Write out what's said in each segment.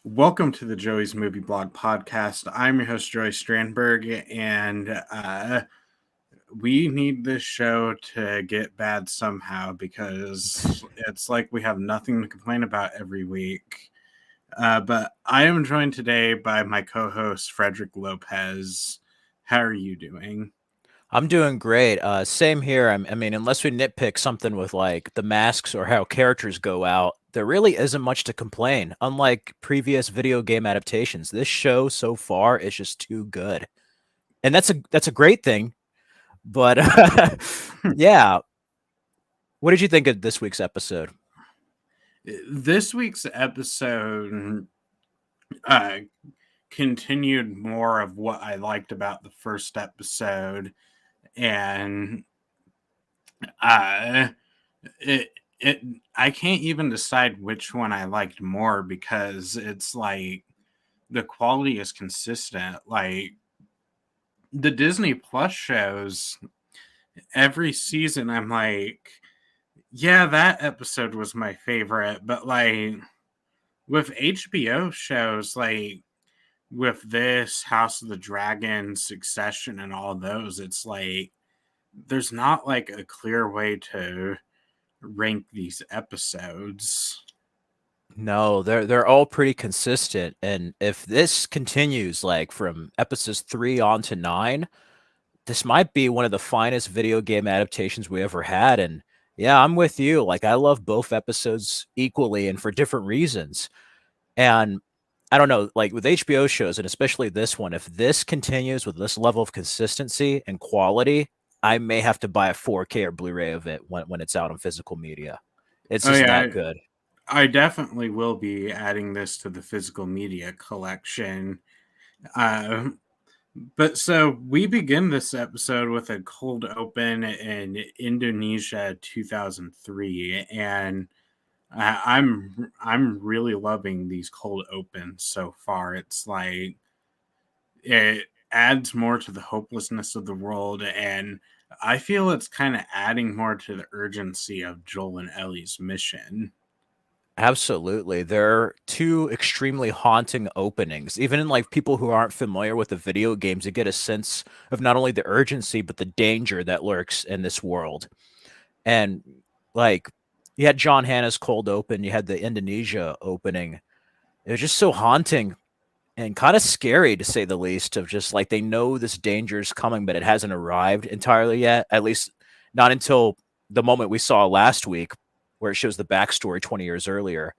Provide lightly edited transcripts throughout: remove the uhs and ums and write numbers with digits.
Welcome to the Joey's Movie Blog podcast. I'm your host, Joey Strandberg, and we need this show to get bad somehow because it's like we have nothing to complain about every week. But I am joined today by my co host, Frederick Lopez. How are you doing? I'm doing great. Same here. I mean, unless we nitpick something with like the masks or how characters go out, there really isn't much to complain. Unlike previous video game adaptations, this show so far is just too good, and that's a great thing. But yeah, what did you think of this week's episode? This week's episode uh, continued more of what I liked about the first episode, and uh, it it I can't even decide which one I liked more because it's like the quality is consistent. Like the Disney Plus shows, every season I'm like, yeah, that episode was my favorite, but like with HBO shows like with this House of the Dragon, Succession and all those, it's like there's not like a clear way to rank these episodes. No, they're all pretty consistent, and if this continues, like from episodes 3 on to 9, this might be one of the finest video game adaptations we ever had. And yeah, I'm with you. Like, I love both episodes equally and for different reasons. And I don't know, like with HBO shows, and especially this one, if this continues with this level of consistency and quality, I may have to buy a 4K or Blu-ray of it when it's out on physical media. It's Oh just yeah, that good. I definitely will be adding this to the physical media collection. Uh, but so we begin this episode with a cold open in Indonesia 2003, and I'm really loving these cold opens so far. It's like it adds more to the hopelessness of the world, and I feel it's kind of adding more to the urgency of Joel and Ellie's mission. Absolutely. They're two extremely haunting openings. Even in like people who aren't familiar with the video games, you get a sense of not only the urgency but the danger that lurks in this world. And like you had John Hanna's cold open, you had the Indonesia opening. It was just so haunting and kind of scary to say the least, of just like they know this danger is coming, but it hasn't arrived entirely yet. At least not until the moment we saw last week, where it shows the backstory 20 years earlier.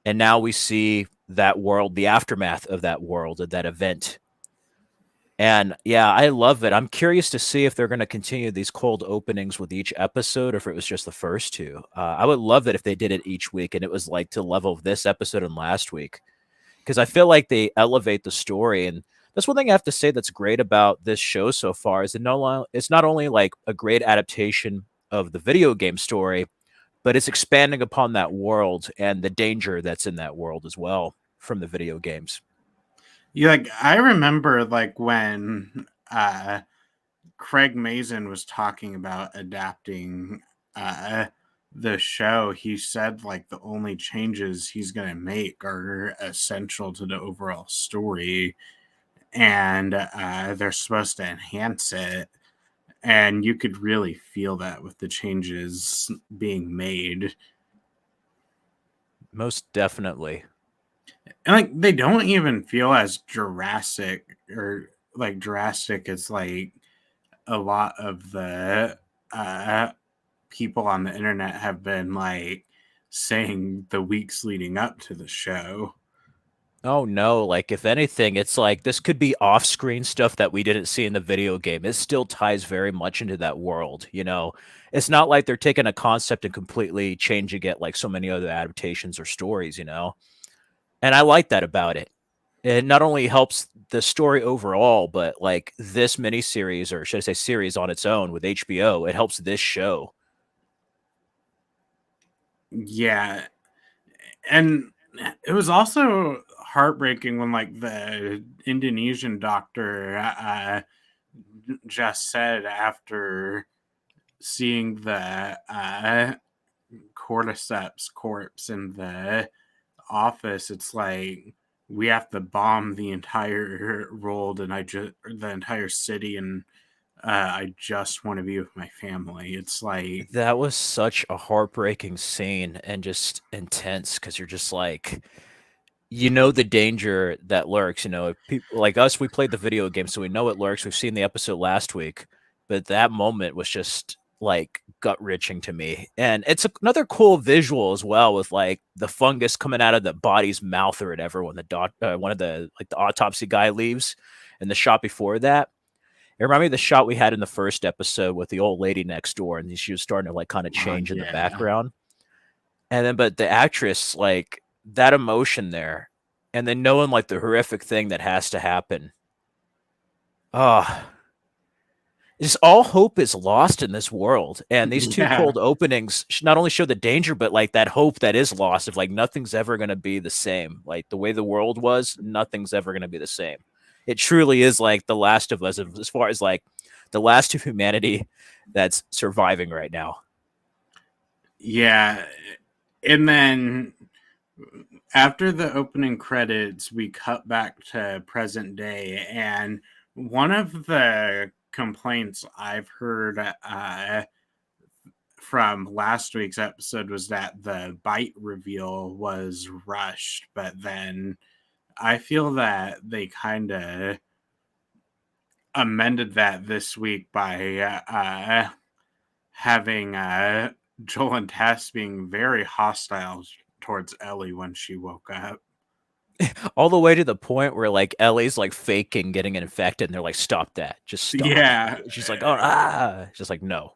And now we see that world, the aftermath of that world, of that event. And yeah, I love it. I'm curious to see if they're going to continue these cold openings with each episode, or if it was just the first two. I would love it if they did it each week and it was like to level of this episode and last week, because I feel like they elevate the story. And that's one thing I have to say that's great about this show so far is it's not only like a great adaptation of the video game story, but it's expanding upon that world and the danger that's in that world as well from the video games. Yeah, like I remember like when Craig Mazin was talking about adapting uh the show, he said like the only changes he's going to make are essential to the overall story, and they're supposed to enhance it, and you could really feel that with the changes being made. Most definitely. And like they don't even feel as Jurassic or like drastic as like a lot of the uh people on the internet have been like saying the weeks leading up to the show. Oh no, like if anything, it's like this could be off-screen stuff that we didn't see in the video game. It still ties very much into that world, you know. It's not like they're taking a concept and completely changing it like so many other adaptations or stories, you know. And I like that about it. It not only helps the story overall, but like this miniseries, or should I say series on its own with HBO, it helps this show. Yeah, and it was also heartbreaking when like the Indonesian doctor just said after seeing the cordyceps corpse in the office, it's like we have to bomb the entire world, and the entire city, and I just want to be with my family. It's like, That was such a heartbreaking scene and just intense because you're just like, you know the danger that lurks. You know, if people like us, we played the video game, so we know it lurks. We've seen the episode last week, but that moment was just like gut wrenching to me. And it's another cool visual as well, with like the fungus coming out of the body's mouth or whatever when one of the like the autopsy guy leaves. And the shot before that, it reminded me of the shot we had in the first episode with the old lady next door, and she was starting to like kind of change in the yeah, background. And then, but the actress, like that emotion there, and then knowing like the horrific thing that has to happen. Oh, just all hope is lost in this world. And these two yeah, cold openings not only show the danger, but like that hope that is lost of like nothing's ever going to be the same. Like the way the world was, nothing's ever going to be the same. It truly is like The Last of Us, as far as like the last of humanity that's surviving right now. yeah. And then after the opening credits, we cut back to present day, and one of the complaints I've heard from last week's episode was that the bite reveal was rushed, but then I feel that they kind of amended that this week by having Joel and Tess being very hostile towards Ellie when she woke up. All the way to the point where like Ellie's like faking getting infected, and they're like, "Stop that! Just stop!" Yeah, She's like, "Oh ah!" Just like, "No."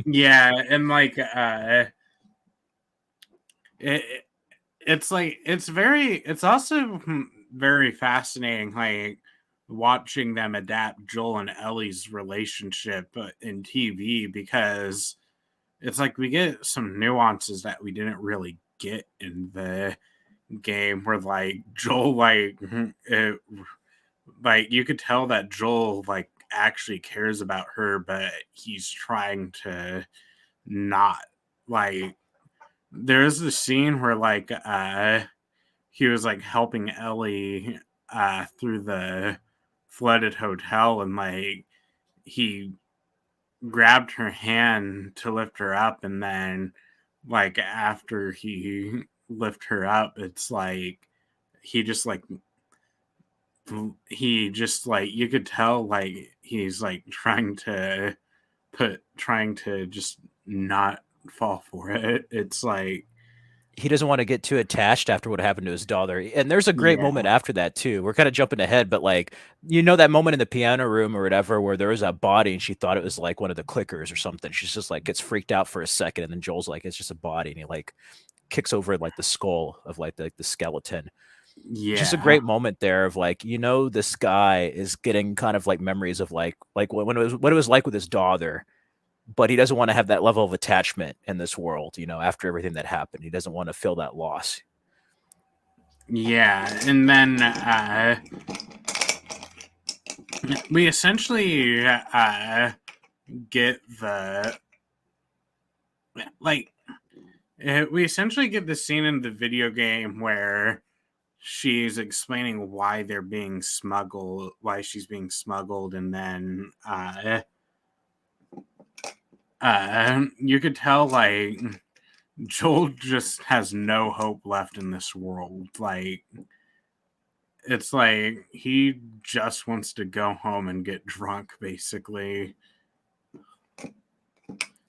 yeah, and like it, it's like it's also very fascinating, like watching them adapt Joel and Ellie's relationship in TV, because it's like we get some nuances that we didn't really get in the game, where like Joel like you could tell that Joel like actually cares about her, but he's trying to not. Like there's a scene where like he was like helping Ellie through the flooded hotel, and like he grabbed her hand to lift her up, and then like after he lift her up, it's like he just like he just like you could tell like he's like trying to just not fall for it. It's like, He doesn't want to get too attached after what happened to his daughter. And there's a great yeah, moment after that too. We're kind of jumping ahead, but like that moment in the piano room or whatever where there was that body and she thought it was like one of the clickers or something. She's just like gets freaked out for a second, and then Joel's like, it's just a body, and he like kicks over like the skull of like the skeleton. Just a yeah, great moment there of like, this guy is getting kind of like memories of like when it was like with his daughter, but he doesn't want to have that level of attachment in this world, after everything that happened. He doesn't want to feel that loss. yeah. And then we essentially get the like we essentially get the scene in the video game where she's explaining why she's being smuggled, and then you could tell like Joel just has no hope left in this world. Like it's like he just wants to go home and get drunk, basically.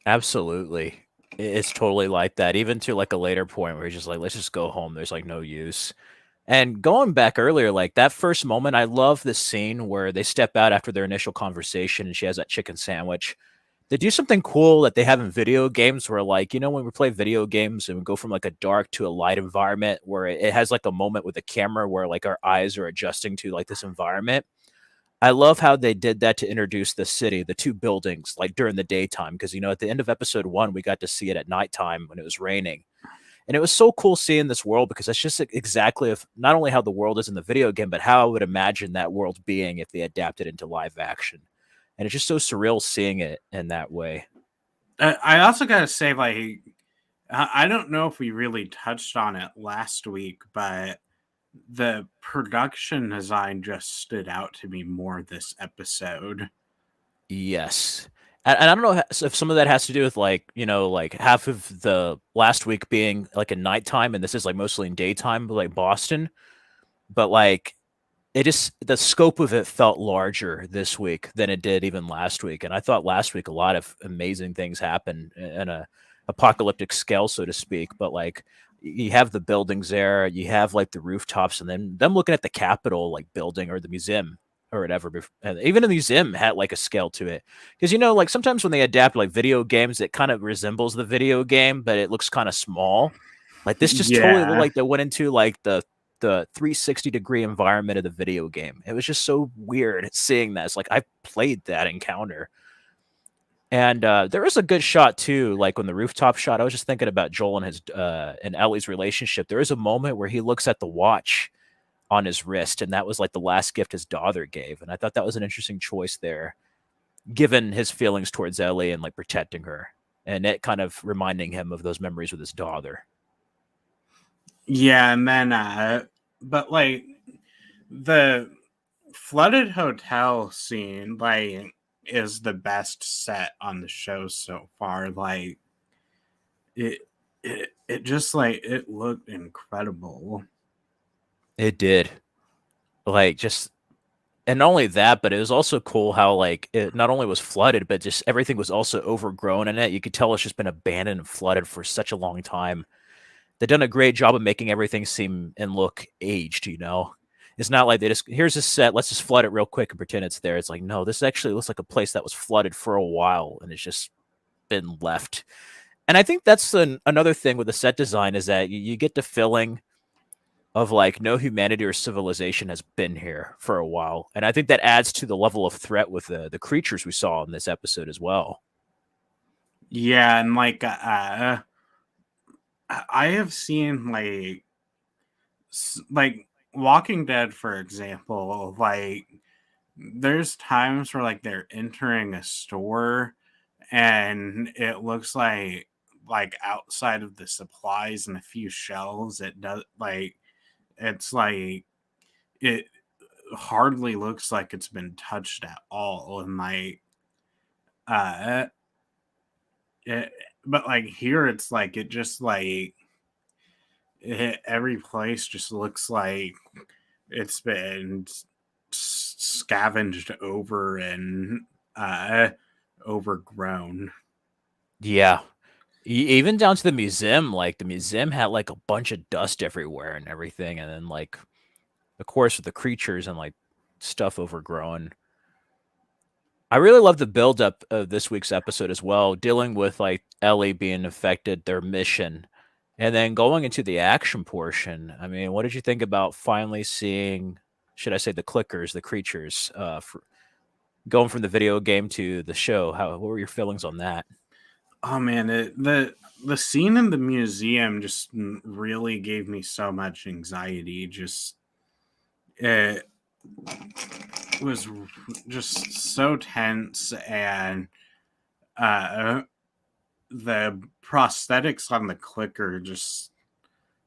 Absolutely. It's totally like that, even to like a later point where he's just like, let's just go home. There's like no use. And going back earlier, like that first moment, I love the scene where they step out after their initial conversation and she has that chicken sandwich. They do something cool that they have in video games where, like, when we play video games and we go from like a dark to a light environment where it has like a moment with the camera where like our eyes are adjusting to like this environment. I love how they did that to introduce the city, the two buildings, like during the daytime. Because, at the end of episode one, we got to see it at nighttime when it was raining. And it was so cool seeing this world because that's just exactly of not only how the world is in the video game, but how I would imagine that world being if they adapted into live action. And it's just so surreal seeing it in that way. I also gotta say, like, I don't know if we really touched on it last week, but the production design just stood out to me more this episode. Yes. And I don't know if some of that has to do with like, like half of the last week being like a nighttime and this is like mostly in daytime, like Boston. But like it just the scope of it felt larger this week than it did even last week. And I thought last week a lot of amazing things happened in a apocalyptic scale, so to speak. But like you have the buildings there, you have like the rooftops, and then them looking at the Capitol like building or the museum or whatever. And even the museum had like a scale to it because like sometimes when they adapt like video games, it kind of resembles the video game, but it looks kind of small. Like this just totally looked Yeah. like they went into like the 360-degree environment of the video game. It was just so weird seeing that. It's like I played that encounter. And there was a good shot too, like on the rooftop shot. I was just thinking about Joel and his and Ellie's relationship. There is a moment where he looks at the watch on his wrist, and that was like the last gift his daughter gave. And I thought that was an interesting choice there, given his feelings towards Ellie and like protecting her, and it kind of reminding him of those memories with his daughter. Yeah, and then but like the flooded hotel scene like is the best set on the show so far. Like it it just like it looked incredible. It did, like just and not only that, but it was also cool how like it not only was flooded, but just everything was also overgrown in it. You could tell it's just been abandoned and flooded for such a long time. They've done a great job of making everything seem and look aged. It's not like they just here's a set, let's just flood it real quick and pretend it's there. It's like, no, this actually looks like a place that was flooded for a while and it's just been left. And I think that's another thing with the set design is that you get the feeling of like no humanity or civilization has been here for a while. And I think that adds to the level of threat with the creatures we saw in this episode as well. Yeah, and like I have seen like Walking Dead, for example. Like there's times where like they're entering a store and it looks like outside of the supplies and a few shelves, it does like it's like it hardly looks like it's been touched at all. And like uh it, but like here it's like it just like every place just looks like it's been scavenged over and uh overgrown. Yeah. Even down to the museum, like the museum had like a bunch of dust everywhere and everything. And then like, of course, with the creatures and like stuff overgrown. I really love the buildup of this week's episode as well, dealing with like Ellie being affected, their mission, and then going into the action portion. I mean, what did you think about finally seeing, should I say, the clickers, the creatures, going from the video game to the show? What were your feelings on that? Oh man, the scene in the museum just really gave me so much anxiety. Just it was just so tense, and uh the prosthetics on the clicker, just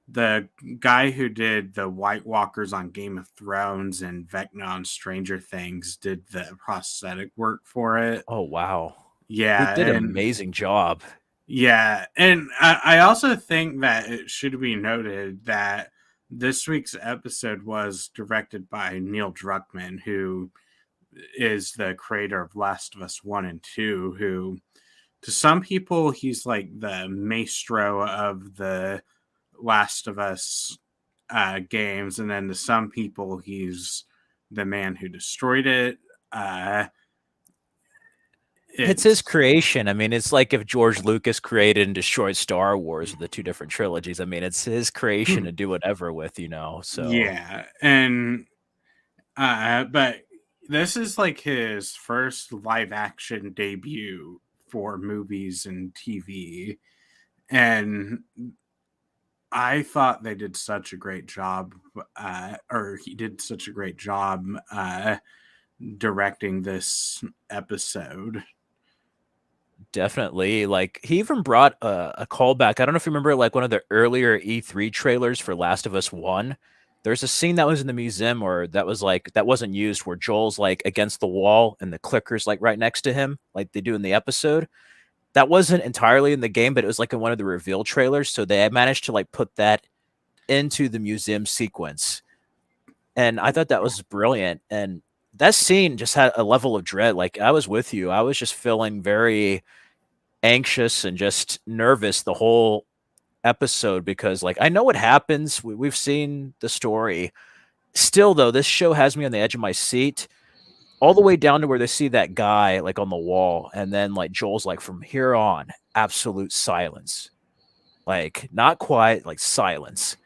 the guy who did the White Walkers on Game of Thrones and Vecna on Stranger Things did the prosthetic work for it. Oh wow, they Yeah, did an and amazing job. I also think that it should be noted that this week's episode was directed by Neil Druckmann, who is the creator of Last of Us 1 and 2, who to some people he's like the maestro of the Last of Us games, and then to some people he's the man who destroyed it. Uh, It's his it's creation. I mean, it's like if George Lucas created and destroyed Star Wars with the two different trilogies. I mean, it's his creation to do whatever with. So yeah, and but this is like his first live action debut for movies and TV, and I thought they did such a great job, or he did such a great job directing this episode. definitely, like he even brought a callback. I don't know if you remember, like one of the earlier E3 trailers for Last of Us One. There's a scene that was in the museum or that was like that wasn't used where Joel's like against the wall and the clicker's like right next to him, like they do in the episode. That wasn't entirely in the game, but it was like in one of the reveal trailers. So they managed to like put that into the museum sequence. And I thought that was brilliant. And that scene just had a level of dread. Like I was with you. I was just feeling very anxious and just nervous the whole episode because like I know what happens. We've seen the story. Still though, this show has me on the edge of my seat all the way down to where they see that guy like on the wall and then like Joel's like from here on absolute silence. Like not quiet, like silence.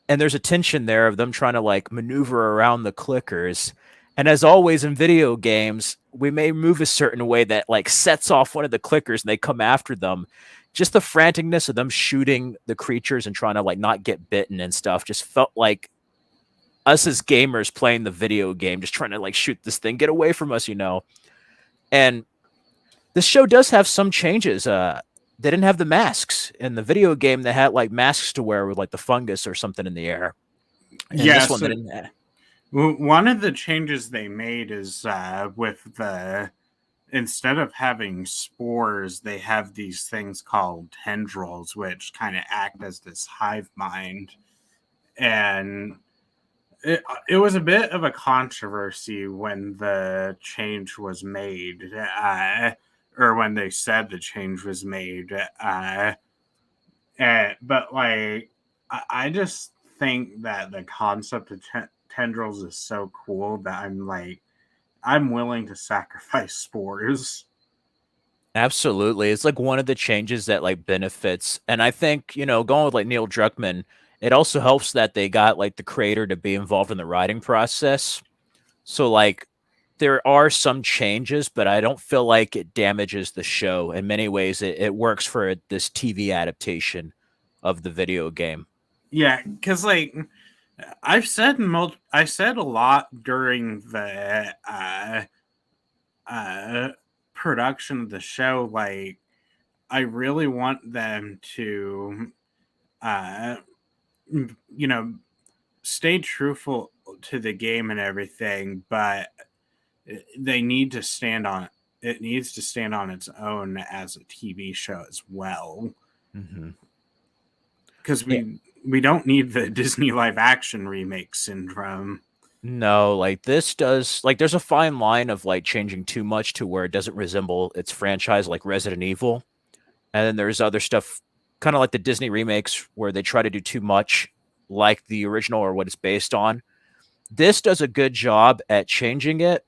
And there's a tension there of them trying to like maneuver around the clickers. And as always in video games, we may move a certain way that like sets off one of the clickers and they come after them. Just the franticness of them shooting the creatures and trying to like not get bitten and stuff just felt like us as gamers playing the video game, just trying to like shoot this thing, get away from us, you know. And this show does have some changes. They didn't have the masks in the video game. They had like masks to wear with like the fungus or something in the air. And Yeah, this one, they so didn't have. one of the changes they made is with the instead of having spores, they have these things called tendrils, which kind of act as this hive mind. And it was a bit of a controversy when the change was made, or when they said the change was made. But like, I just think that the concept of tendrils is so cool that I'm like, I'm willing to sacrifice spores. Absolutely. It's like one of the changes that like benefits. And I think, you know, going with like Neil Druckmann, it also helps that they got like the creator to be involved in the writing process. So like there are some changes, but I don't feel like it damages the show. In many ways, it works for this TV adaptation of the video game. Yeah, because like I said a lot during the uh, production of the show. Like, I really want them to, uh, you know, stay truthful to the game and everything, but they need to stand on it. Needs to stand on its own as a TV show as well, Mm-hmm. because Yeah. we don't need the Disney live action remake syndrome. No, like this does like there's a fine line of like changing too much to where it doesn't resemble its franchise like Resident Evil. And then there's other stuff kind of like the Disney remakes where they try to do too much like the original or what it's based on. This does a good job at changing it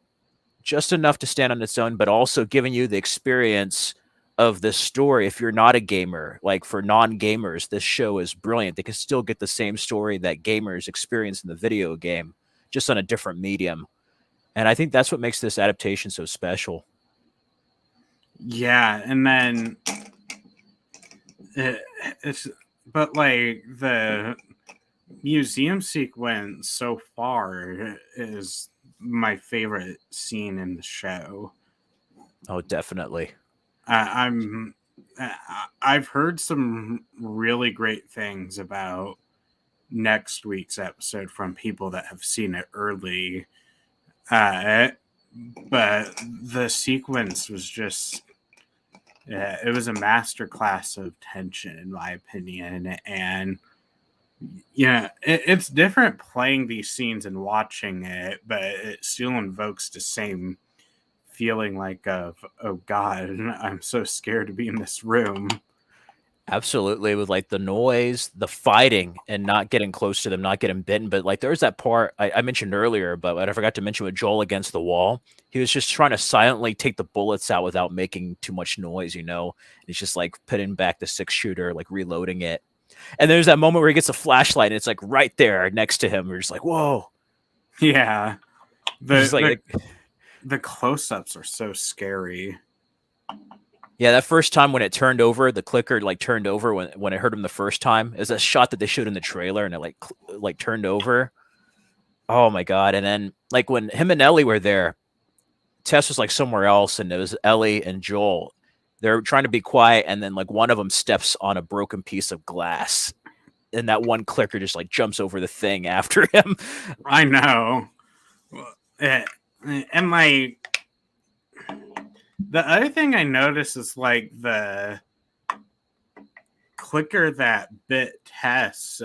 just enough to stand on its own, but also giving you the experience of this story. If you're not a gamer, like for non gamers, this show is brilliant. They can still get the same story that gamers experience in the video game, just on a different medium. And I think that's what makes this adaptation so special. Yeah, and then it, it's but like the museum sequence so far is my favorite scene in the show. Oh, definitely. I'm I've heard some really great things about next week's episode from people that have seen it early. Uh, but the sequence was just it was a masterclass of tension in my opinion, and yeah, it's different playing these scenes and watching it, but it still invokes the same feeling like of oh god, I'm so scared to be in this room. Absolutely, with like the noise, the fighting, and not getting close to them, not getting bitten. But like, there's that part I mentioned earlier, but what I forgot to mention with Joel against the wall. He was just trying to silently take the bullets out without making too much noise, you know. He's just like putting back the 6-shooter, like reloading it. And there's that moment where he gets a flashlight, and it's like right there next to him. We're just like, whoa. Yeah, Just the like the close-ups are so scary. yeah, that first time when it turned over, the clicker like turned over when it hurt him the first time. Is a shot that they showed in the trailer, and it like turned over. Oh my god! And then like when him and Ellie were there, Tess was like somewhere else, and it was Ellie and Joel. They're trying to be quiet, and then like one of them steps on a broken piece of glass. and that one clicker just like jumps over the thing after him. I know. Eh, and like the other thing I noticed is like the clicker that bit Tess,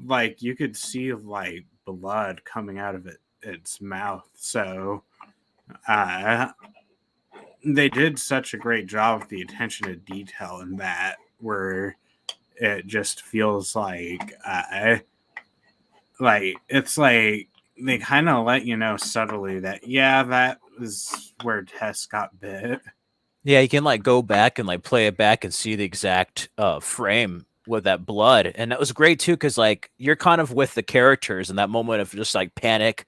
like you could see like blood coming out of its mouth. So uh they did such a great job with the attention to detail in that, where it just feels like it's like they kind of let you know subtly that yeah, that is where Tess got bit. Yeah, you can like go back and like play it back and see the exact frame with that blood, and that was great too because like you're kind of with the characters in that moment of just like panic.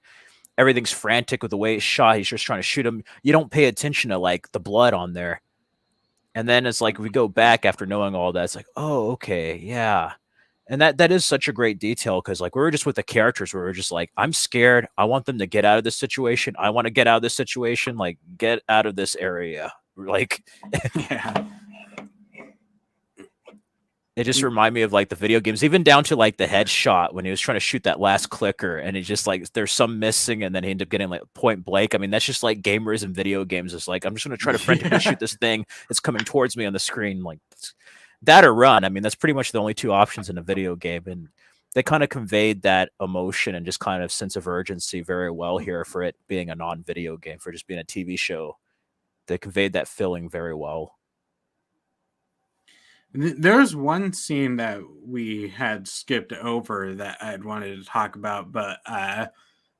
Everything's frantic with the way it's shot. He's just trying to shoot him. You don't pay attention to like the blood on there, and then it's like we go back after knowing all that. It's like, oh, okay, yeah, and that is such a great detail because like we were just with the characters. Where we are just like, I'm scared. I want them to get out of this situation. I want to get out of this situation. Like, get out of this area. Like, Yeah. it just reminded me of like the video games, even down to like the headshot when he was trying to shoot that last clicker, and he just like there's some missing, and then he ended up getting like point blank. I mean, that's just like gamers and video games. It's like I'm just gonna try to frantically shoot this thing. It's coming towards me on the screen, like that or run. I mean, that's pretty much the only two options in a video game, and they kind of conveyed that emotion and just kind of sense of urgency very well here for it being a non-video game, for just being a TV show. They conveyed that feeling very well. There's one scene that we had skipped over that I'd wanted to talk about, but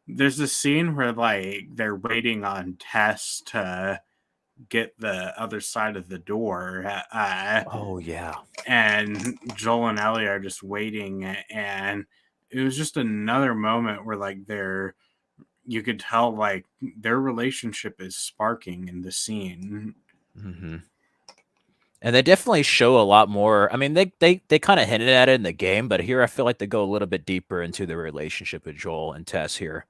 there's a scene where like they're waiting on Tess to get the other side of the door, Oh yeah. and Joel and Ellie are just waiting, and it was just another moment where like you could tell like their relationship is sparking in the scene. Mm-hmm. And they definitely show a lot more. I mean, they kind of hinted at it in the game, but here I feel like they go a little bit deeper into the relationship with Joel and Tess here.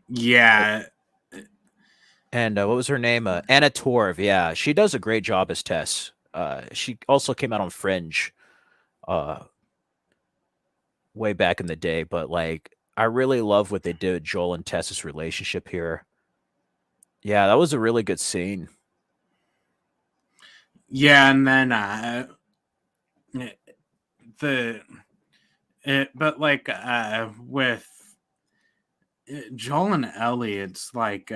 Yeah. And what was her name? Anna Torv. Yeah, she does a great job as Tess. She also came out on Fringe, uh, way back in the day. But like, I really love what they did with Joel and Tess's relationship here. Yeah, that was a really good scene. Yeah, and then the but like with Joel and Ellie, it's like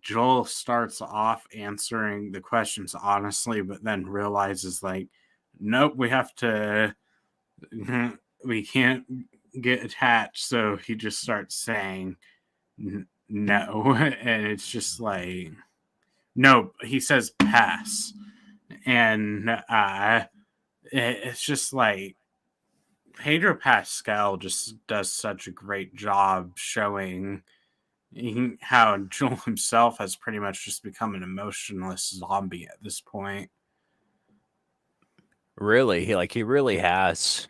Joel starts off answering the questions honestly, but then realizes like, nope, we can't get attached, so he just starts saying no, and it's just like, no, he says pass, and it's just like Pedro Pascal just does such a great job showing how Joel himself has pretty much just become an emotionless zombie at this point. Really, he really has.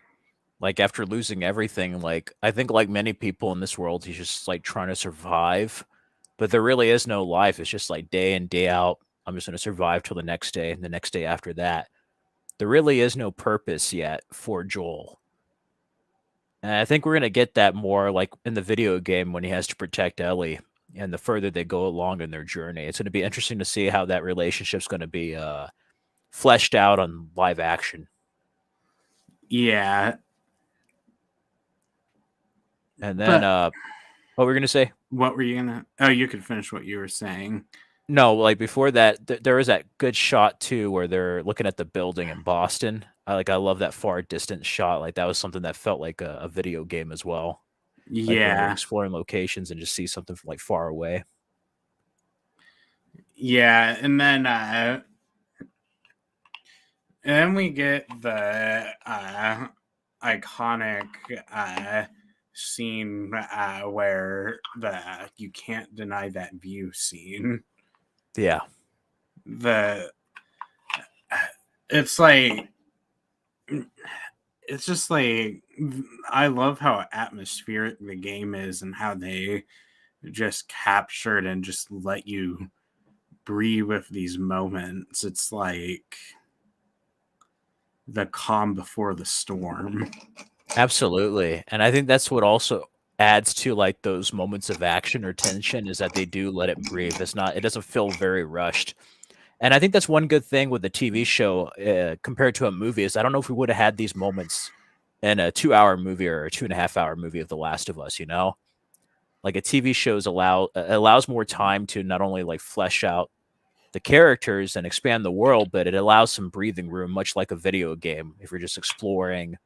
Like after losing everything, like I think like many people in this world, he's just like trying to survive. But there really is no life. It's just like day in, day out. I'm just gonna survive till the next day and the next day after that. There really is no purpose yet for Joel. And I think we're gonna get that more like in the video game when he has to protect Ellie. And the further they go along in their journey, it's gonna be interesting to see how that relationship's gonna be fleshed out on live action. Yeah, And then but what were we gonna say? what were you gonna? Oh, you could finish what you were saying. No, like before that, there was that good shot too where they're looking at the building in Boston. I love that far distant shot. Like that was something that felt like a video game as well. Like when you're Yeah, exploring locations and just see something from like far away. yeah, and then we get the iconic scene where the you can't deny that view scene. Yeah. The it's like it's just like I love how atmospheric the game is and how they just captured and just let you breathe with these moments. It's like the calm before the storm. Absolutely. And I think that's what also adds to like those moments of action or tension is that they do let it breathe. It doesn't feel very rushed. And I think that's one good thing with the TV show compared to a movie is I don't know if we would have had these moments in a 2 hour movie or a 2.5 hour movie of The Last of Us, you know? Like a TV shows allows more time to not only like flesh out the characters and expand the world, but it allows some breathing room, much like a video game if you're just exploring.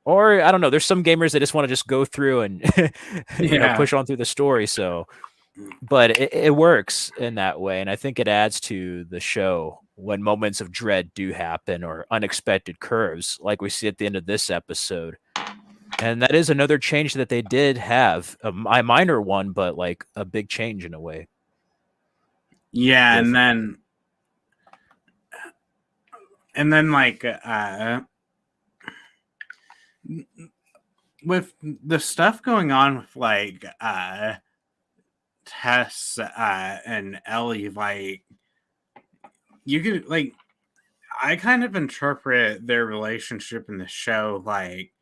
Or I don't know, there's some gamers that just want to just go through and Yeah. push on through the story. So, but it works in that way, and I think it adds to the show when moments of dread do happen or unexpected curves, like we see at the end of this episode. And that is another change that they did have, a minor one, but like a big change in a way. Yeah, With and then like with the stuff going on with like Tess and Ellie, like you could like I kind of interpret their relationship in the show like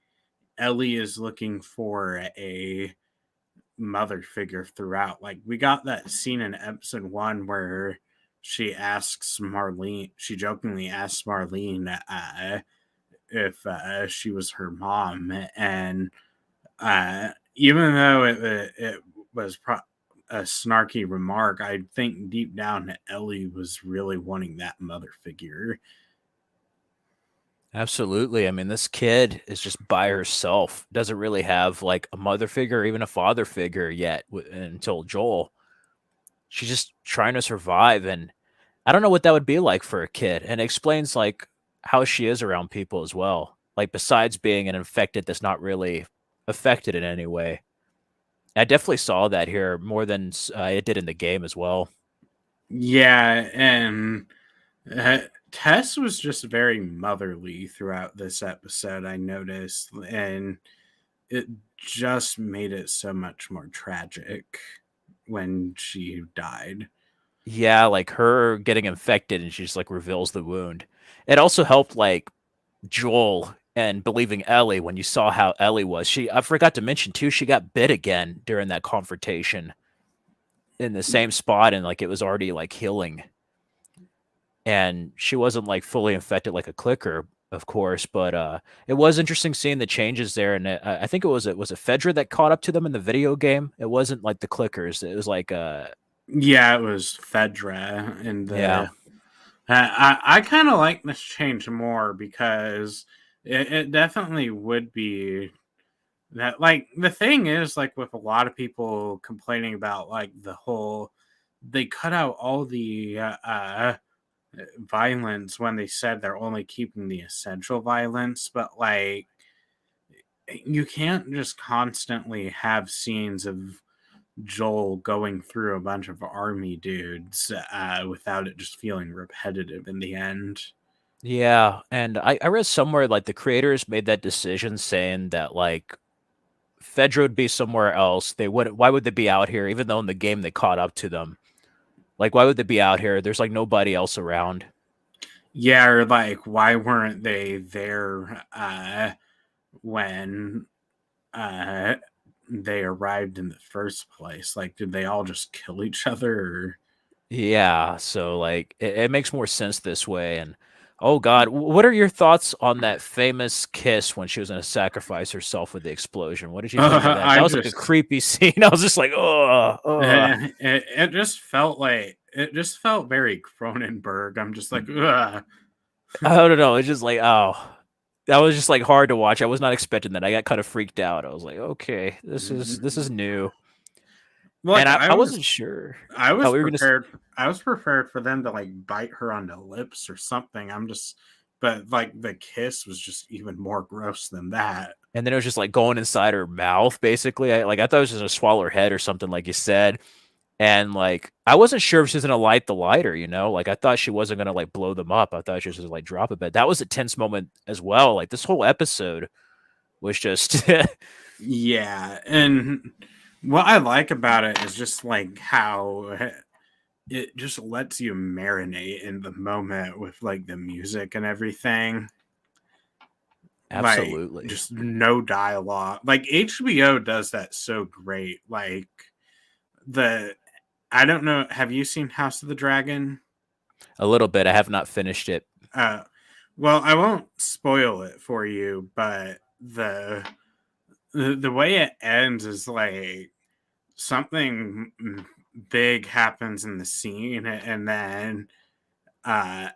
Ellie is looking for a mother figure throughout. Like we got that scene in episode 1 where she jokingly asks Marlene if she was her mom, and even though it was a snarky remark, I think deep down that Ellie was really wanting that mother figure. absolutely, I mean, this kid is just by herself, doesn't really have like a mother figure or even a father figure yet until Joel. She's just trying to survive, and I don't know what that would be like for a kid, and it explains, like, how she is around people as well. Like, besides being an infected that's not really affected in any way. I definitely saw that here more than it did in the game as well. Yeah, and uh, Tess was just very motherly throughout this episode, I noticed, and it just made it so much more tragic when she died. Yeah, like, her getting infected and she just, like, reveals the wound. It also helped, like, Joel and believing Ellie when you saw how Ellie was. I forgot to mention too, she got bit again during that confrontation in the same spot, and, like, it was already, like, healing. And she wasn't like fully infected like a clicker, of course, but it was interesting seeing the changes there. And I think it was a Fedra that caught up to them in the video game. It wasn't like the clickers. It was like Yeah, it was Fedra and yeah, the. I kind of like this change more because it definitely would be that. Like the thing is, like with a lot of people complaining about like the whole, they cut out all the violence when they said they're only keeping the essential violence, but like you can't just constantly have scenes of Joel going through a bunch of army dudes without it just feeling repetitive in the end. yeah. And I read somewhere like the creators made that decision saying that like Fedra would be somewhere else. They would Why would they be out here? Even though in the game they caught up to them. Like why would they be out here? There's like nobody else around. Yeah, or like, why weren't they there when uh, they arrived in the first place? Like, did they all just kill each other? Or... Yeah, so like it makes more sense this way. And oh God, what are your thoughts on that famous kiss when she was going to sacrifice herself with the explosion? What did you think of that? I That was like a just creepy scene. I was just like, oh. it just felt like it just felt very Cronenberg. I'm just like, ugh. I don't know. It's just like, oh, that was just like hard to watch. I was not expecting that. I got kind of freaked out. I was like, okay, this is new, and Look, I wasn't sure. I Oh, was we were gonna. prepared. I was prepared for them to like bite her on the lips or something. But like the kiss was just even more gross than that. And then it was just like going inside her mouth, basically. I thought it was just gonna swallow her head or something, like you said. And like I wasn't sure if she was gonna light the lighter. Like I thought she wasn't gonna like blow them up. I thought she was gonna like drop it, but that was a tense moment as well. Like this whole episode was just Yeah, and what I like about it is just like how it just lets you marinate in the moment with like the music and everything. Like Absolutely. just no dialogue. Like HBO does that so great. Like the I don't know, have you seen House of the Dragon? A little bit. I have not finished it. Uh well, I won't spoil it for you, but the way it ends is like something big happens in the scene, and then uh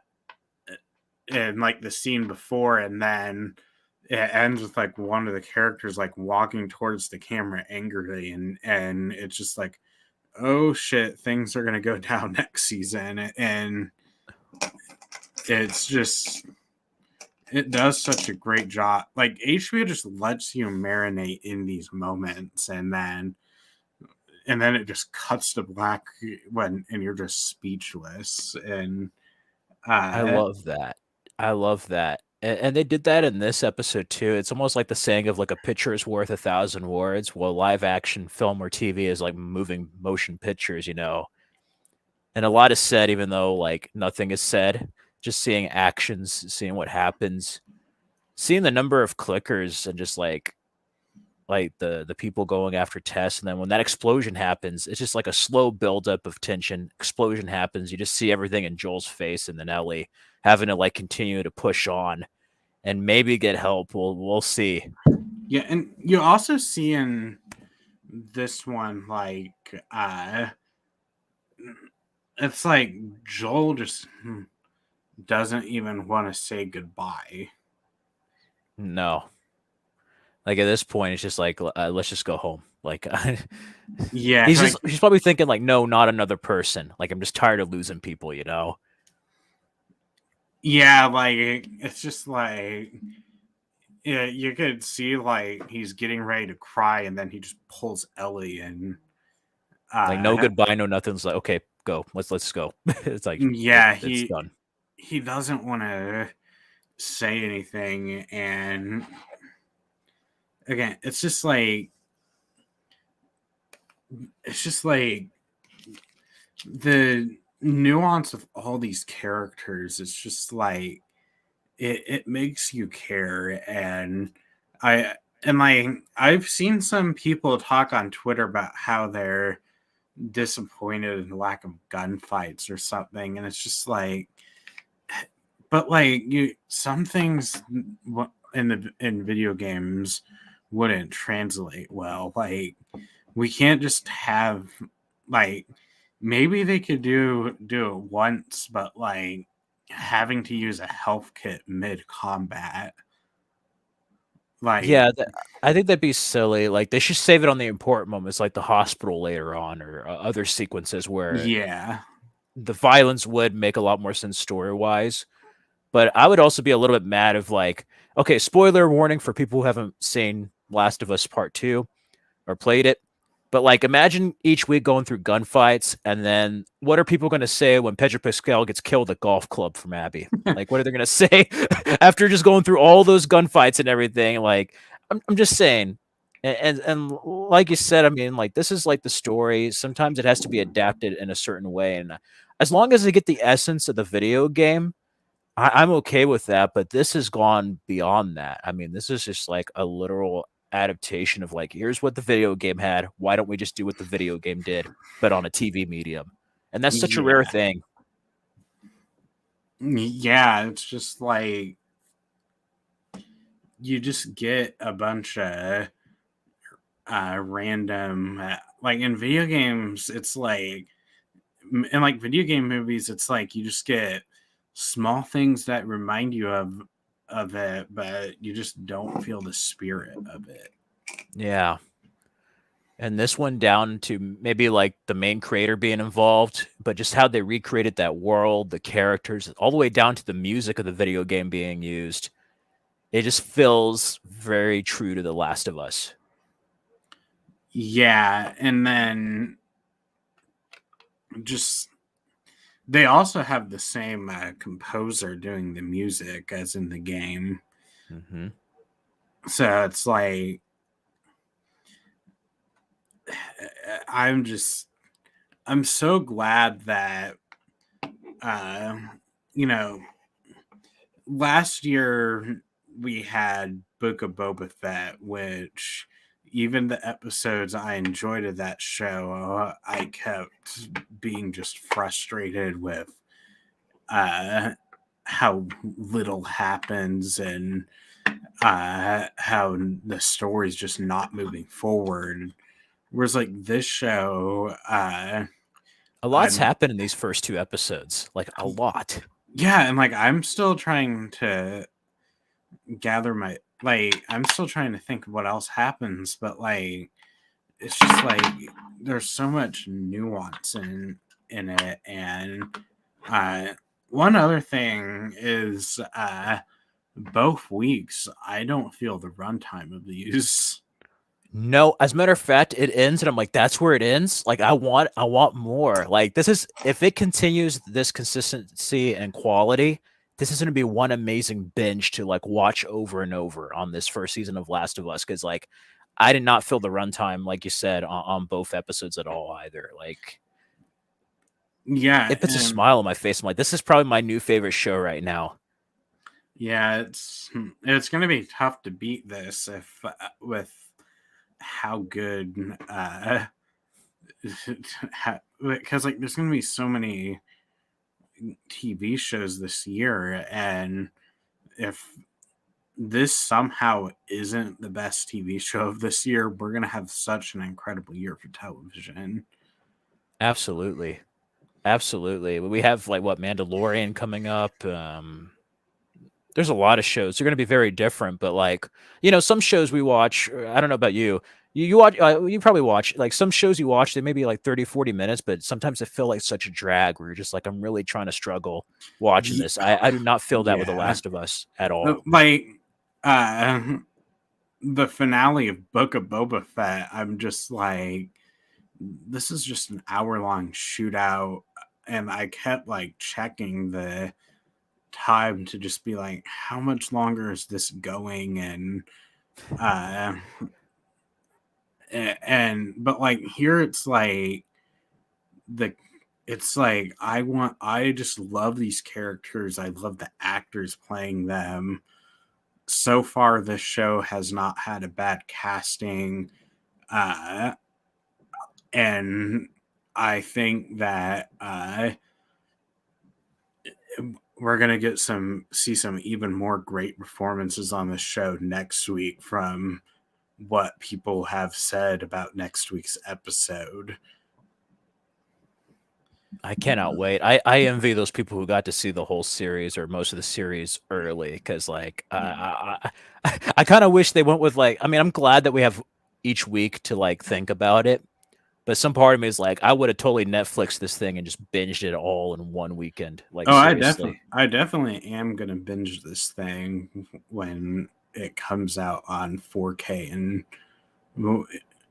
and like the scene before, and then it ends with like one of the characters like walking towards the camera angrily, and it's just like, oh shit, things are gonna go down next season. And it's just, it does such a great job. Like HBO just lets you marinate in these moments, and then it just cuts to black when and you're just speechless. And I uh love that. I love that. And they did that in this episode too. It's almost like the saying of like a picture is worth 1,000 words. Well, live action film or TV is like moving motion pictures, you know. And a lot is said, even though like nothing is said. Just seeing actions, seeing what happens, seeing the number of clickers, and just like the people going after Tess, and then when that explosion happens, it's just like a slow buildup of tension. Explosion happens, you just see everything in Joel's face, and then Ellie having to like continue to push on and maybe get help. We'll see. yeah, and you also see in this one like it's like Joel just doesn't even want to say goodbye. No, like at this point, it's just like let's just go home. Like Yeah, like he's probably thinking like, no, not another person. Like I'm just tired of losing people, you know. yeah, like it's just like, yeah, you could see like he's getting ready to cry, and then he just pulls Ellie, and Like no uh goodbye, no nothing's like okay, go. Let's go. It's like yeah, it's done. he doesn't want to say anything. And again, it's just like the nuance of all these characters. It's just like it makes you care. And I and like I've seen some people talk on Twitter about how they're disappointed in the lack of gunfights or something, and it's just like, but like you, some things in video games wouldn't translate well. Like we can't just have like, maybe they could do it once, but like having to use a health kit mid combat, like Yeah, I think that'd be silly. Like they should save it on the important moments, like the hospital later on, or other sequences where yeah, the violence would make a lot more sense story wise. But I would also be a little bit mad of like, okay, spoiler warning for people who haven't seen Last of Us Part Two or played it. But like, imagine each week going through gunfights, and then what are people going to say when Pedro Pascal gets killed with a golf club from Abby? Like, what are they going to say after just going through all those gunfights and everything? Like, I'm just saying, and like you said, I mean, like this is like the story. Sometimes it has to be adapted in a certain way, and as long as they get the essence of the video game, I'm okay with that, but this has gone beyond that. I mean, this is just like a literal adaptation of like, here's what the video game had. Why don't we just do what the video game did, but on a TV medium? And that's such a rare yeah, thing. yeah. It's just like you just get a bunch of random like in video games. It's like in like video game movies, it's like you just get small things that remind you of it, but you just don't feel the spirit of it. Yeah. And this one down to maybe like the main creator being involved, but just how they recreated that world, the characters, all the way down to the music of the video game being used. It just feels very true to The Last of Us. Yeah, and then just they also have the same composer doing the music as in the game, Mm-hmm. so it's like I'm just I'm so glad that uh you know last year we had Book of Boba Fett, which even the episodes I enjoyed of that show, I kept being just frustrated with uh, how little happens and how the story's just not moving forward. Whereas, like this show, A lot's I'm happened in these first 2 episodes, like, a lot. yeah, and like I'm still trying to gather my I'm still trying to think of what else happens, but like it's just like there's so much nuance in it. And uh one other thing is both weeks I don't feel the runtime of these. No, as a matter of fact, it ends, and I'm like, "That's where it ends?" Like, I want more. Like, this is if it continues this consistency and quality, this is gonna be one amazing binge to, like, watch over and over on this first season of Last of Us. Because like, I did not feel the runtime, like you said, on both episodes at all either. Like, Yeah, it puts a and smile on my face. I'm like, "This is probably my new favorite show right now." yeah, it's gonna be tough to beat this if with how good because like there's gonna be so many TV shows this year, and if this somehow isn't the best TV show of this year, we're gonna have such an incredible year for television. Absolutely. Absolutely. We have, like, what, Mandalorian coming up, there's a lot of shows. They're gonna be very different, but, like, some shows we watch, I don't know about you. You watch you probably watch, like, some shows you watch, they may be, like, 30, 40 minutes, but sometimes they feel like such a drag where you're just like, "I'm really trying to struggle watching this." I do not feel that with The Yeah, Last of Us at all. like uh, the finale of Book of Boba Fett, I'm just like, this is just an hour long shootout, and I kept like checking the time to just be like, how much longer is this going? And uh and but like here it's like the it's like I just love these characters. I love the actors playing them. So far this show has not had a bad casting. Uh and I think that we're gonna get see some even more great performances on the show next week from what people have said about next week's episode. I cannot wait. I envy those people who got to see the whole series or most of the series early because, like, I kinda wish they went with, like, I mean, I'm glad that we have each week to, like, think about it. But some part of me is like, I would have totally Netflixed this thing and just binged it all in one weekend. Like, Oh, seriously. I definitely am gonna binge this thing when it comes out on 4K and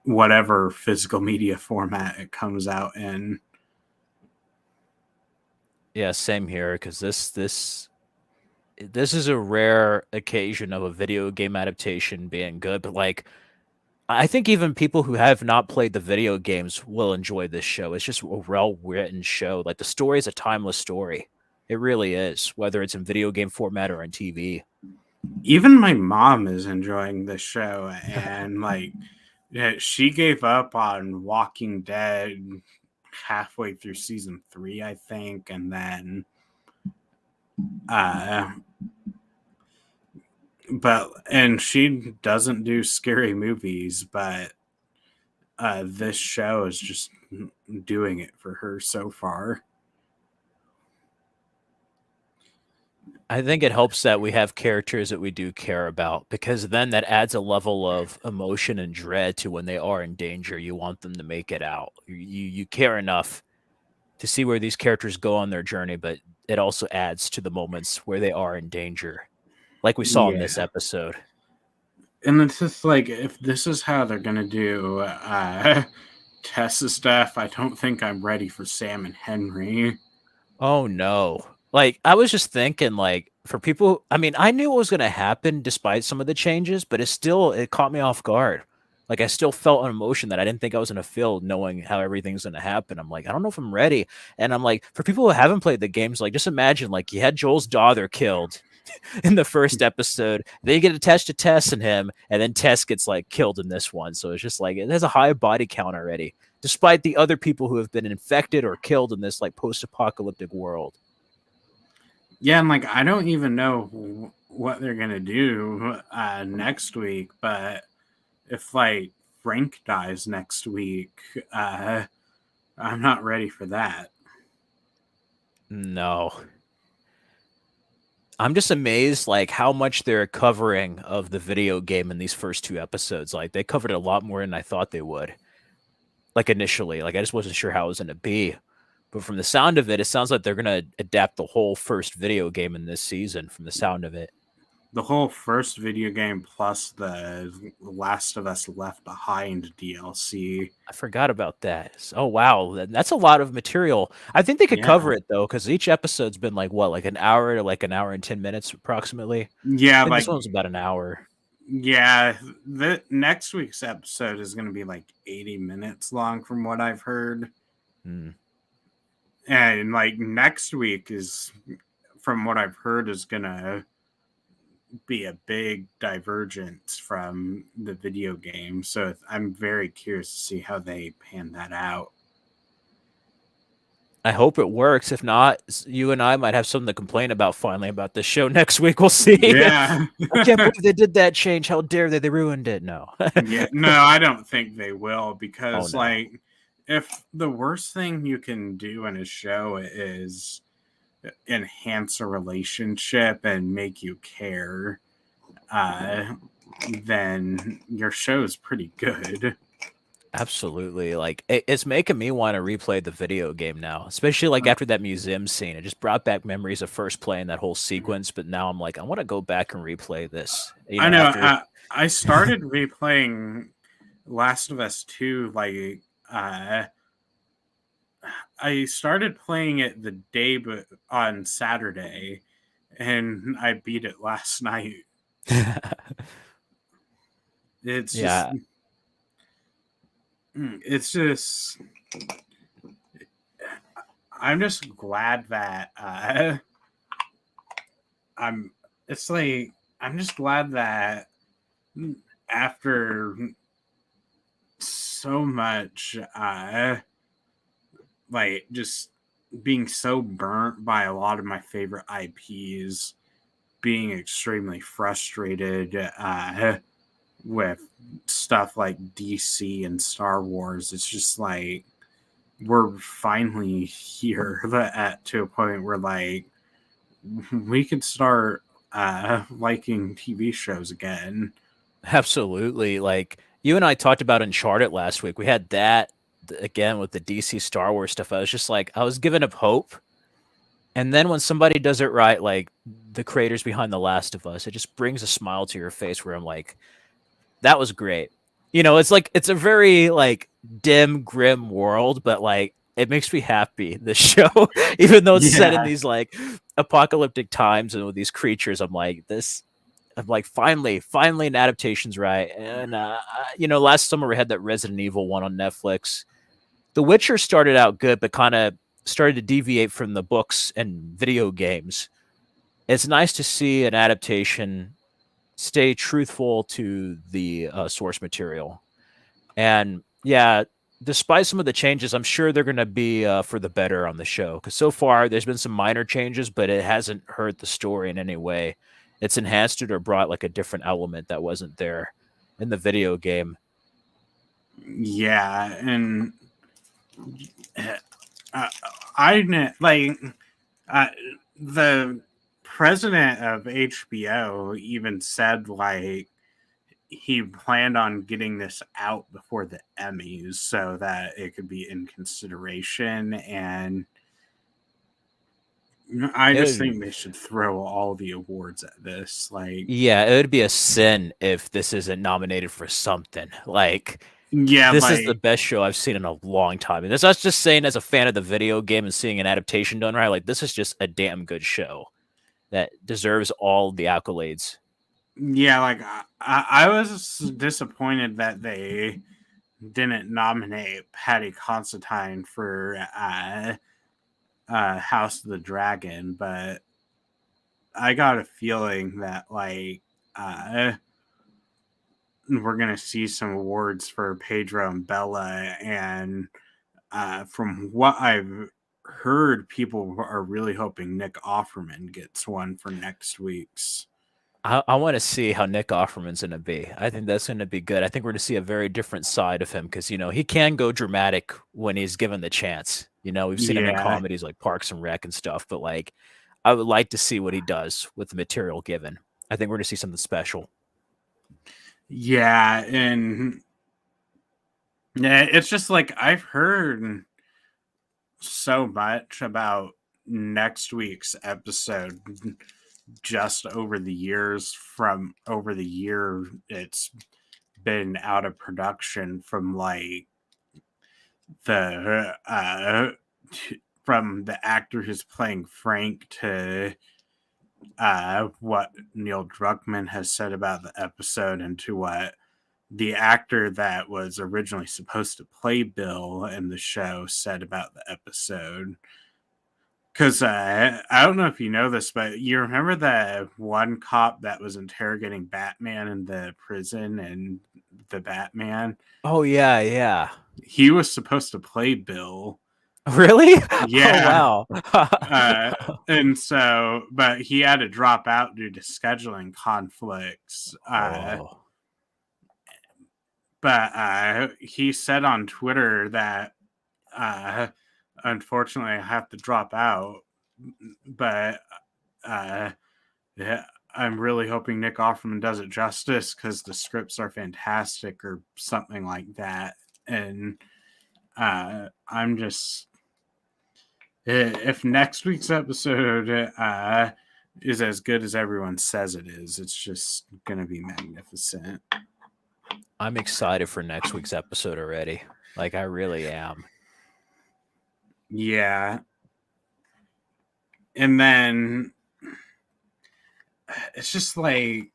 whatever physical media format it comes out in. Yeah, same here. Because this is a rare occasion of a video game adaptation being good, but, like, I think even people who have not played the video games will enjoy this show. It's just a well-written show. Like, the story is a timeless story. It really is, whether it's in video game format or on TV. Even my mom is enjoying this show, and like, yeah, she gave up on Walking Dead halfway through season 3, I think, and then uh and she doesn't do scary movies, but this show is just doing it for her so far. I think it helps that we have characters that we do care about because then that adds a level of emotion and dread to when they are in danger. You want them to make it out. You care enough to see where these characters go on their journey, but it also adds to the moments where they are in danger, like we saw in Yeah. this episode. And it's just like, if this is how they're gonna do Tessa's death, I don't think I'm ready for Sam and Henry. Oh no. Like, I was just thinking, like, for people, I mean, I knew what was going to happen despite some of the changes, but it caught me off guard. Like I still felt an emotion that I didn't think I was gonna feel, knowing how everything's gonna happen. I'm like, I don't know if I'm ready. And I'm like, for people who haven't played the games, like just imagine like you had Joel's daughter killed in the first episode. Then you get attached to Tess and him, and then Tess gets like killed in this one. So it's just like it has a high body count already, despite the other people who have been infected or killed in this like post-apocalyptic world. Yeah, and like I don't even know what they're gonna do next week, but if like Frank dies next week, I'm not ready for that. No. I'm just amazed like how much they're covering of the video game in these first two episodes. Like they covered a lot more than I thought they would. Like initially, like I just wasn't sure how it was going to be. But from the sound of it, it sounds like they're going to adapt the whole first video game in this season from the sound of it. The whole first video game plus the Last of Us Left Behind DLC. I forgot about that. Oh wow, that's a lot of material. I think they could Yeah. cover it though, because each episode's been like what, like an hour to like an hour and 10 minutes approximately. I Yeah, think this like one's about an hour. yeah, the next week's episode is going to be like 80 minutes long from what I've heard. Hmm. And like next week is, from what I've heard, is going to be a big divergence from the video game. So I'm very curious to see how they pan that out. I hope it works. If not, you and I might have something to complain about finally about this show next week. We'll see. Yeah. I can't believe they did that change. How dare they? They ruined it. No. Yeah. No, I don't think they will, Oh because no. like if the worst thing you can do in a show is enhance a relationship and make you care, then your show is pretty good. Absolutely. Like it's making me want to replay the video game now, especially like after that museum scene. It just brought back memories of first playing that whole sequence. But now I'm like, I want to go back and replay this. You I know, know. after I started replaying Last of Us 2 like I started playing it the day on Saturday, and I beat it last night. It's just, yeah, it's just. I'm just glad that I'm. It's like I'm just glad that after so much, like just being so burnt by a lot of my favorite IPs, being extremely frustrated with stuff like DC and Star Wars. It's just like we're finally here to a point where like we could start liking TV shows again. absolutely. Like you and I talked about Uncharted last week. We had that again with the DC Star Wars stuff. I was just like, I was giving up hope. And then when somebody does it right, like the creators behind The Last of Us, it just brings a smile to your face where I'm like, that was great. You know, it's like it's a very like dim, grim world, but like it makes me happy. The show, even though it's set in Yeah, these like apocalyptic times and with these creatures, I'm like this. I'm like finally an adaptation's right. And you know, last summer we had that Resident Evil one on Netflix. The Witcher started out good, but kind of started to deviate from the books and video games. It's nice to see an adaptation stay truthful to the source material. And yeah, despite some of the changes, I'm sure they're going to be for the better on the show. Because so far, there's been some minor changes, but it hasn't hurt the story in any way. It's enhanced it or brought like a different element that wasn't there in the video game. yeah, and uh, I like uh, the president of HBO even said like he planned on getting this out before the Emmys so that it could be in consideration. And I just It think they should throw all the awards at this. Like, Yeah, it would be a sin if this isn't nominated for something. Like, yeah, this is the like, best show I've seen in a long time. And this, I was just saying, as a fan of the video game and seeing an adaptation done right, like, this is just a damn good show that deserves all the accolades. Yeah, like I was disappointed that they didn't nominate Patty Considine for House of the Dragon, but I got a feeling that like we're gonna see some awards for Pedro and Bella, and from what I've heard, people are really hoping Nick Offerman gets one for next week's. I want to see how Nick Offerman's going to be. I think that's going to be good. I think we're going to see a very different side of him because, he can go dramatic when he's given the chance. We've seen him in Yeah, comedies like Parks and Rec and stuff, but like, I would like to see what he does with the material given. I think we're going to see something special. yeah, and yeah, it's just like I've heard so much about next week's episode just over the years from over the year it's been out of production from like the from the actor who's playing Frank to what Neil Druckmann has said about the episode and to what the actor that was originally supposed to play Bill in the show said about the episode. Because I don't know if you know this, but you remember that one cop that was interrogating Batman in the prison and the Batman? Oh, yeah, yeah. He was supposed to play Bill. Really? Oh, Yeah. wow. And so, but he had to drop out due to scheduling conflicts. Oh. But he said on Twitter that uh, unfortunately I have to drop out. But yeah, I'm really hoping Nick Offerman does it justice because the scripts are fantastic or something like that. And I'm just if next week's episode is as good as everyone says it is, it's just gonna be magnificent. I'm excited for next week's episode already. Like, I really am. Yeah. And then it's just like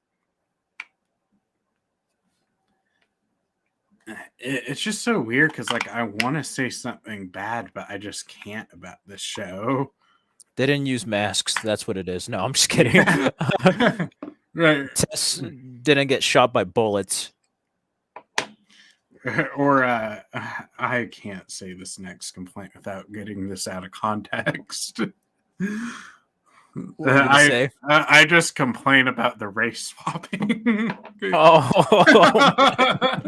it's just so weird because like I want to say something bad, but I just can't about this show. They didn't use masks. That's what it is. No, I'm just kidding. Yeah. Right. Tess didn't get shot by bullets. Or I can't say this next complaint without getting this out of context. What are you gonna say? I just complain about the race swapping. Oh, oh!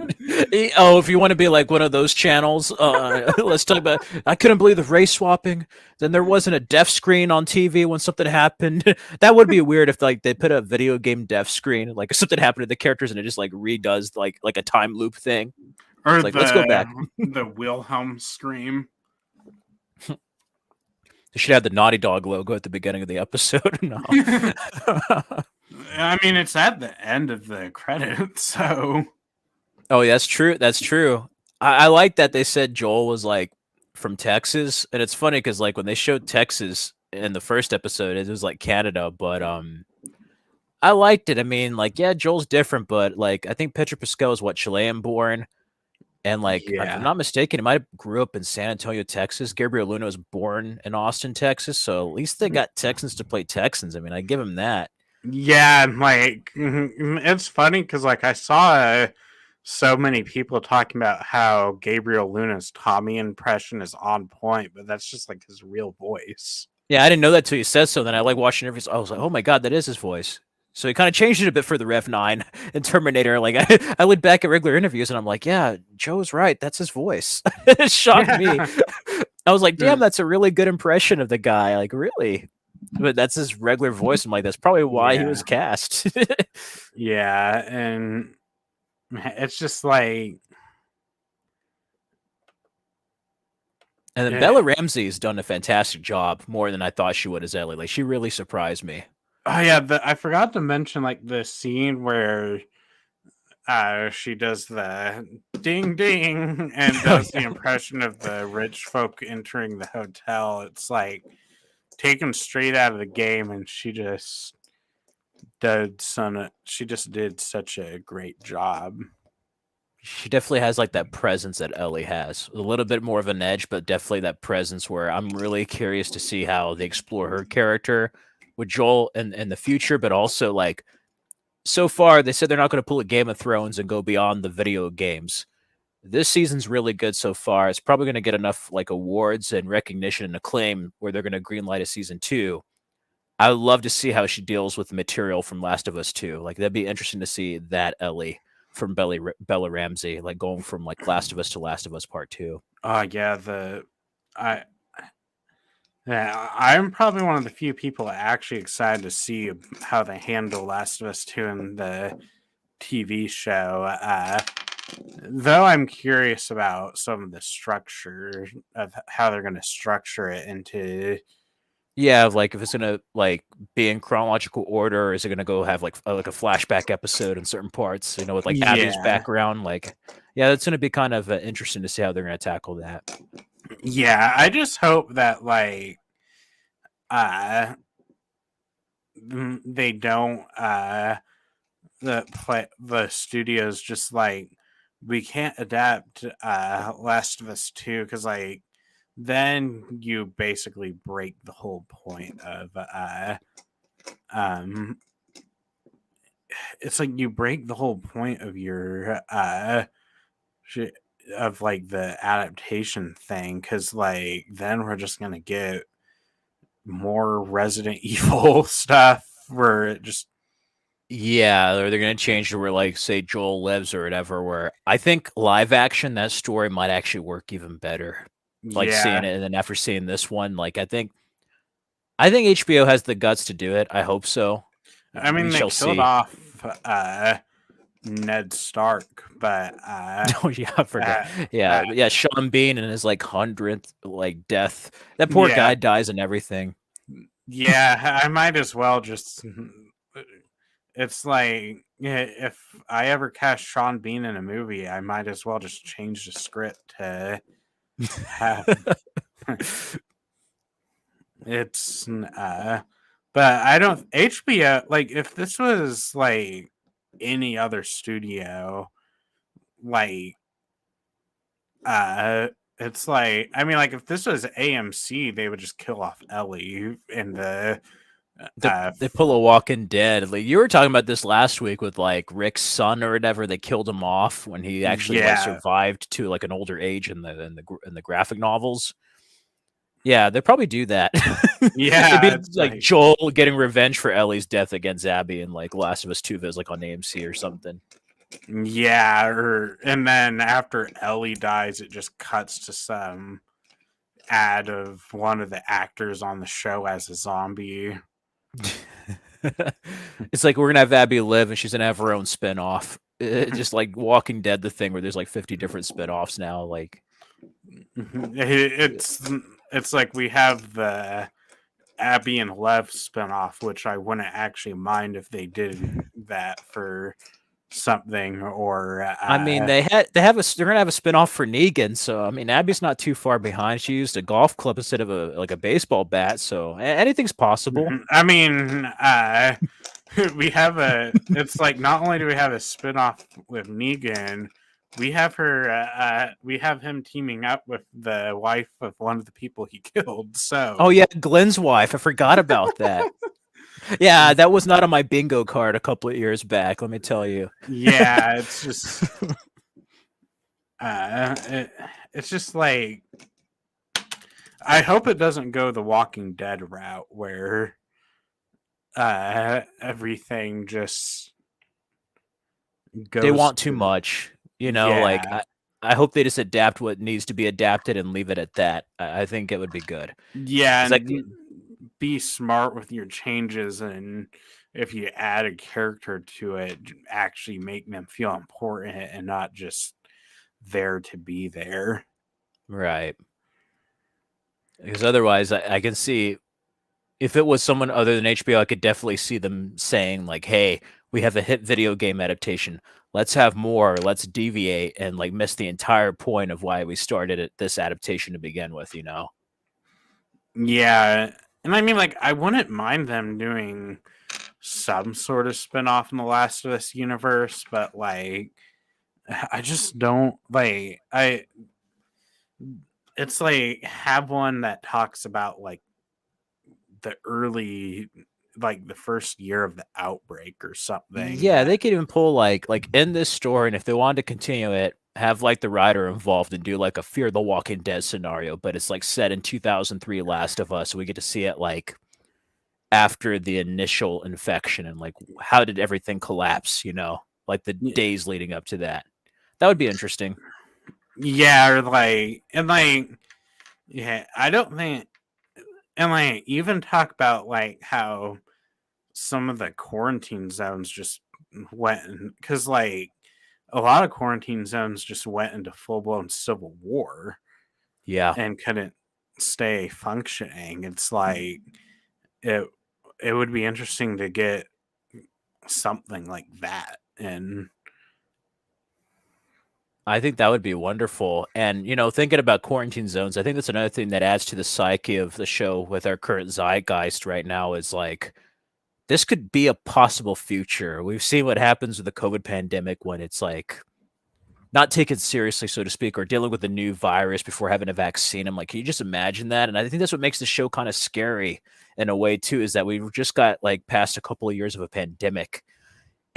If you want to be like one of those channels, let's talk about. I couldn't believe the race swapping. Then there wasn't a death screen on TV when something happened. That would be weird if like they put a video game death screen, like if something happened to the characters and it just like redoes like a time loop thing. Or It's like let's go back. the Wilhelm scream. They should have the Naughty Dog logo at the beginning of the episode. No. I mean, it's at the end of the credits, so. Oh, yeah, that's true. That's true. I like that they said Joel was like from Texas, and it's funny because like when they showed Texas in the first episode, it was like Canada, but I liked it. I mean, like yeah, Joel's different, but like I think Pedro Pascal is what Chilean born, and like if I'm Yeah. not mistaken, he might have grew up in San Antonio, Texas. Gabriel Luna was born in Austin, Texas, so at least they got Texans to play Texans. I mean, I give him that. Yeah, and like it's funny because like I saw so many people talking about how Gabriel Luna's Tommy impression is on point, but that's just like his real voice. Yeah, I didn't know that till you said so. Then I like watching interviews. I was like, oh my god, that is his voice. So he kind of changed it a bit for the Rev 9 and Terminator. Like I look back at regular interviews and I'm like, yeah, Joe's right. That's his voice. It shocked me. I was like, damn, that's a really good impression of the guy. Like, really? But that's his regular voice. I'm like, that's probably why he was cast. Yeah, and it's just like. And then Bella Ramsey's done a fantastic job, more than I thought she would as Ellie. Like, she really surprised me. Oh yeah, I forgot to mention like the scene where she does the ding ding and does the impression of the rich folk entering the hotel. It's like taken straight out of the game, and she just she just did such a great job. She definitely has like that presence that Ellie has. A little bit more of an edge, but definitely that presence where I'm really curious to see how they explore her character with Joel in the future, but also like so far they said they're not going to pull a Game of Thrones and go beyond the video games. This season's really good so far. It's probably going to get enough like awards and recognition and acclaim where they're going to greenlight a season 2. I would love to see how she deals with the material from Last of Us 2. Like that'd be interesting to see that Ellie from Bella Ramsey, like going from like Last of Us to Last of Us Part 2. Yeah, I yeah, I'm probably one of the few people actually excited to see how they handle Last of Us 2 in the TV show. Though I'm curious about some of the structure of how they're going to structure it into. Yeah, like if it's gonna like be in chronological order, or is it gonna go have like a flashback episode in certain parts? You know, with like Abby's Yeah, background. Like, yeah, that's gonna be kind of interesting to see how they're gonna tackle that. yeah. I just hope that like uh they don't the studios just like we can't adapt Last of Us 2 because like then you basically break the whole point of um it's like you break the whole point of your of like the adaptation thing because like then we're just gonna get more Resident Evil stuff where it just Yeah, or they're gonna change to where like say Joel lives or whatever. Where I think live action that story might actually work even better. Like seeing yeah. it, and then after seeing this one, like I think HBO has the guts to do it. I hope so. I We mean they shall killed see. off Ned Stark, but Oh yeah, I forgot. uh, Yeah, uh yeah. Sean Bean and his like 100th like death. That poor yeah, guy dies and everything. yeah, I might as well just it's like yeah, if I ever cast Sean Bean in a movie, I might as well just change the script to have it's but I don't HBO like if this was like any other studio like uh it's like I mean like if this was AMC they would just kill off Ellie in the They they pull a Walking Dead. Like you were talking about this last week with like Rick's son or whatever. They killed him off when he actually like yeah survived to like an older age in the graphic novels. Yeah, they probably do that. It'd yeah be it's like like Joel getting revenge for Ellie's death against Abby in like Last of Us 2 viz like on AMC or something. yeah and then after Ellie dies it just cuts to some ad of one of the actors on the show as a zombie. It's like we're gonna have Abby live and she's gonna have her own spin-off. Just like Walking Dead, the thing where there's like 50 different spin-offs now. Like It's like we have the Abby and Lev spinoff, which I wouldn't actually mind if they did that for something or I mean, they're gonna have a spin-off for Negan, so I mean Abby's not too far behind. She used a golf club instead of a baseball bat, so anything's possible. I mean we have a it's like not only do we have a spinoff with Negan, we have her we have him teaming up with the wife of one of the people he killed. Oh So yeah, Glenn's wife. I forgot about that. Yeah, that was not on my bingo card a couple of years back, let me tell you. yeah, it's just it's just like I hope it doesn't go the Walking Dead route where everything just They goes want too to much, you know, like yeah I hope they just adapt what needs to be adapted and leave it at that. I think it would be good. yeah It's like and be smart with your changes and if you add a character to it actually make them feel important and not just there to be there. right. Because otherwise I can see if it was someone other than HBO, I could definitely see them saying like, "Hey, we have a hit video game adaptation. Let's have more. Let's deviate and like miss the entire point of why we started this adaptation to begin with." You know? Yeah, and I mean, like, I wouldn't mind them doing some sort of spin-off in the Last of Us universe, but like I just don't like I it's like have one that talks about like the early like the first year of the outbreak or something Yeah, that they could even pull like in this story, and if they wanted to continue it, have like the writer involved and do like a Fear the Walking Dead scenario, but it's like set in 2003 Last of Us. So we get to see it like after the initial infection and like how did everything collapse, like the days leading up to that. That would be interesting. yeah, or like and like yeah, I don't think and like even talk about like how some of the quarantine zones just went because like a lot of quarantine zones just went into full-blown civil war Yeah. and couldn't stay functioning. It's like it it would be interesting to get something like that and I think that would be wonderful. And, thinking about quarantine zones, I think that's another thing that adds to the psyche of the show with our current zeitgeist right now is like this could be a possible future. We've seen what happens with the COVID pandemic when it's like not taken seriously, so to speak, or dealing with a new virus before having a vaccine. I'm like, can you just imagine that? And I think that's what makes the show kind of scary in a way too, is that we've just got like past a couple of years of a pandemic.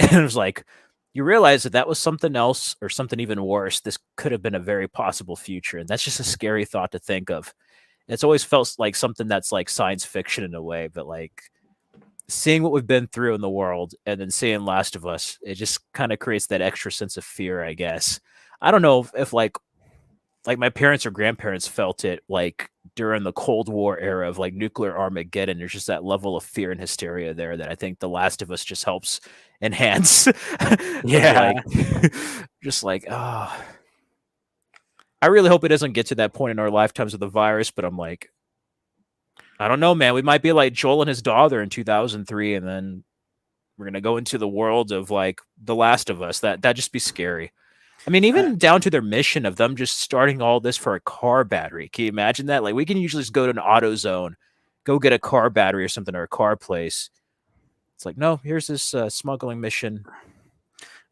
And it was like, you realize that that was something else or something even worse. This could have been a very possible future. And that's just a scary thought to think of. It's always felt like something that's like science fiction in a way, but like seeing what we've been through in the world and then seeing Last of Us, it just kind of creates that extra sense of fear, I guess. I don't know if like my parents or grandparents felt it like during the Cold War era of like nuclear Armageddon. There's just that level of fear and hysteria there that I think The Last of Us just helps enhance of yeah. like just like I really hope it doesn't get to that point in our lifetimes with the virus, but I'm like, I don't know, man. We might be like Joel and his daughter in 2003, and then we're gonna go into the world of like The Last of Us. That just be scary. I mean, Uh, even down to their mission of them just starting all this for a car battery. Can you imagine that? Like, we can usually just go to an auto zone, go get a car battery or something, or a car place. It's like, no, here's this smuggling mission.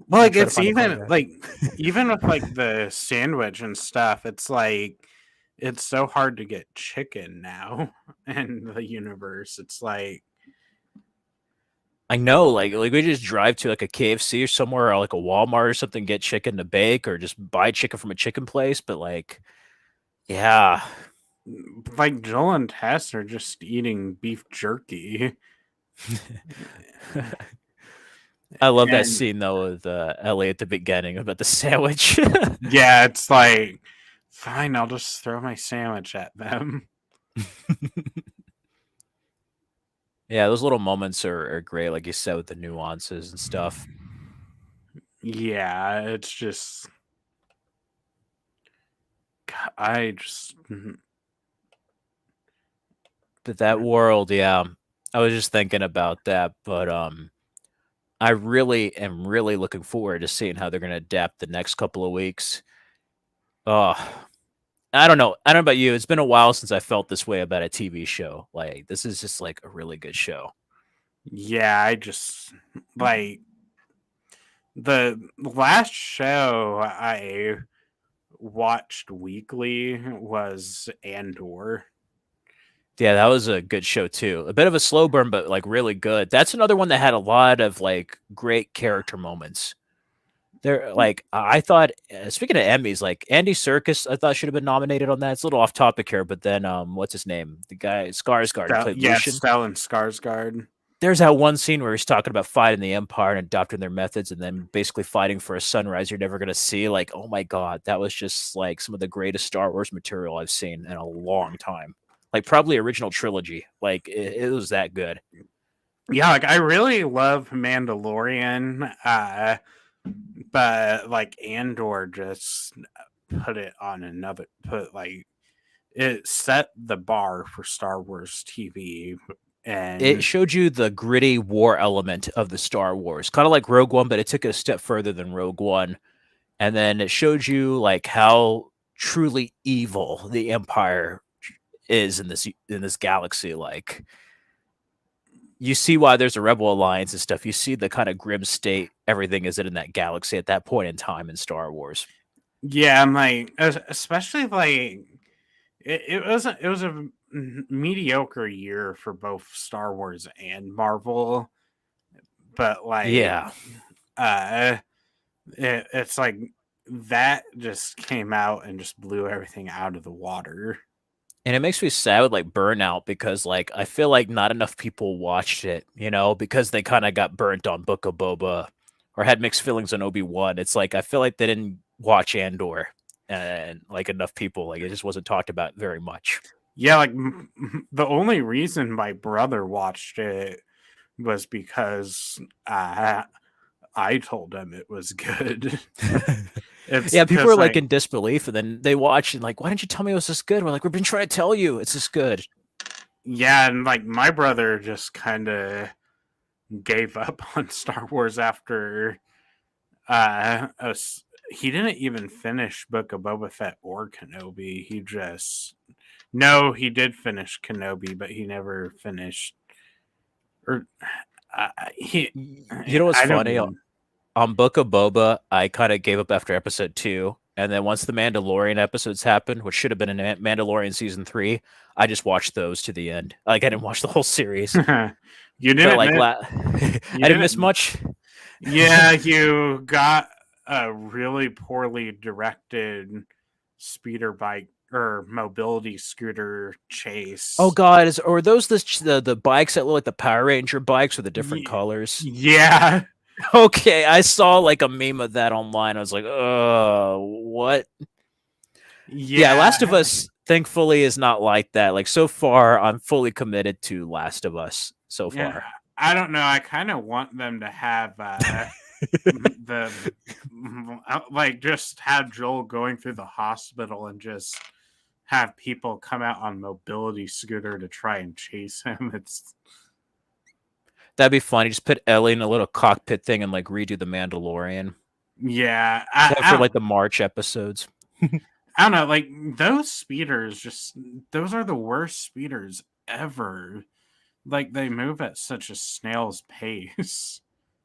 well, And like try to it's find a car even battery. like even with like the sandwich and stuff, it's like it's so hard to get chicken now in the universe. It's like I know, like we just drive to like a KFC or somewhere or like a Walmart or something, get chicken to bake, or just buy chicken from a chicken place. But like, yeah, Joel and Tess are just eating beef jerky. I love that And scene though with Ellie at the beginning about the sandwich. yeah, it's like fine, I'll just throw my sandwich at them. Yeah, those little moments are great, like you said, with the nuances and stuff. Yeah, it's just I just But that world, yeah, I was just thinking about that. But I really am really looking forward to seeing how they're going to adapt the next couple of weeks. Oh, I don't know. I don't know about you. It's been a while since I felt this way about a TV show. Like this is just like a really good show. yeah, I just like the last show I watched weekly was Andor. Yeah, that was a good show too. A bit of a slow burn, but like really good. That's another one that had a lot of like great character moments. There, like I thought. Speaking of Emmys, like Andy Serkis, I thought should have been nominated on that. It's a little off topic here, but then what's his name? The guy Skarsgård who played Yeah, Lucian. Stellan Skarsgård. There's that one scene where he's talking about fighting the Empire and adopting their methods, and then basically fighting for a sunrise you're never gonna see. Like, oh my god, that was just like some of the greatest Star Wars material I've seen in a long time. Like probably original trilogy. Like it was that good. Yeah, like I really love Mandalorian, but like Andor just put it on another put like it set the bar for Star Wars TV It and showed you the gritty war element of the Star Wars, kind of like Rogue One, but it took it a step further than Rogue One. And then it showed you like how truly evil the Empire is in this galaxy. Like you see why there's a Rebel Alliance and stuff. You see the kind of grim state everything is in that galaxy at that point in time in Star Wars. Yeah, I'm like, especially like it was a mediocre year for both Star Wars and Marvel, but like Yeah. uh it's like that just came out and just blew everything out of the water. And it makes me sad with like Burnout because like I feel like not enough people watched it, because they kind of got burnt on Book of Boba or had mixed feelings on Obi-Wan. It's like I feel like they didn't watch Andor and like enough people, like it just wasn't talked about very much. Yeah, like the only reason my brother watched it was because I told him it was good. It's Yeah, people because are like like in disbelief and then they watch and like, why didn't you tell me it was this good? We're like, we've been trying to tell you it's this good. yeah, and like my brother just kind of gave up on Star Wars after he didn't even finish Book of Boba Fett or Kenobi. He did finish Kenobi, but he never finished or he You know what's I don't funny? even. On Book of Boba, I kind of gave up after episode 2. And then once the Mandalorian episodes happened, which should have been in Mandalorian season 3, I just watched those to the end. Like I didn't watch the whole series. You Felt didn't like miss, I you didn't miss didn't much. Yeah, you got a really poorly directed speeder bike or mobility scooter Oh chase. God, or those the bikes that look like the Power Ranger bikes with the different colors? Yeah. Okay, I saw like a meme of that online. I was like, what? Yeah, Last of Yeah. Us thankfully is not like that. Like so far, I'm fully committed to Last of Us so Yeah. far. I don't know. I kind of want them to have the like just have Joel going through the hospital and just have people come out on mobility scooter to try and chase him. It's That'd be funny. Just put Ellie in a little cockpit thing and like redo the Mandalorian. yeah. Yeah, for like the March episodes. I don't know. Like those speeders, just those are the worst speeders ever. Like they move at such a snail's pace.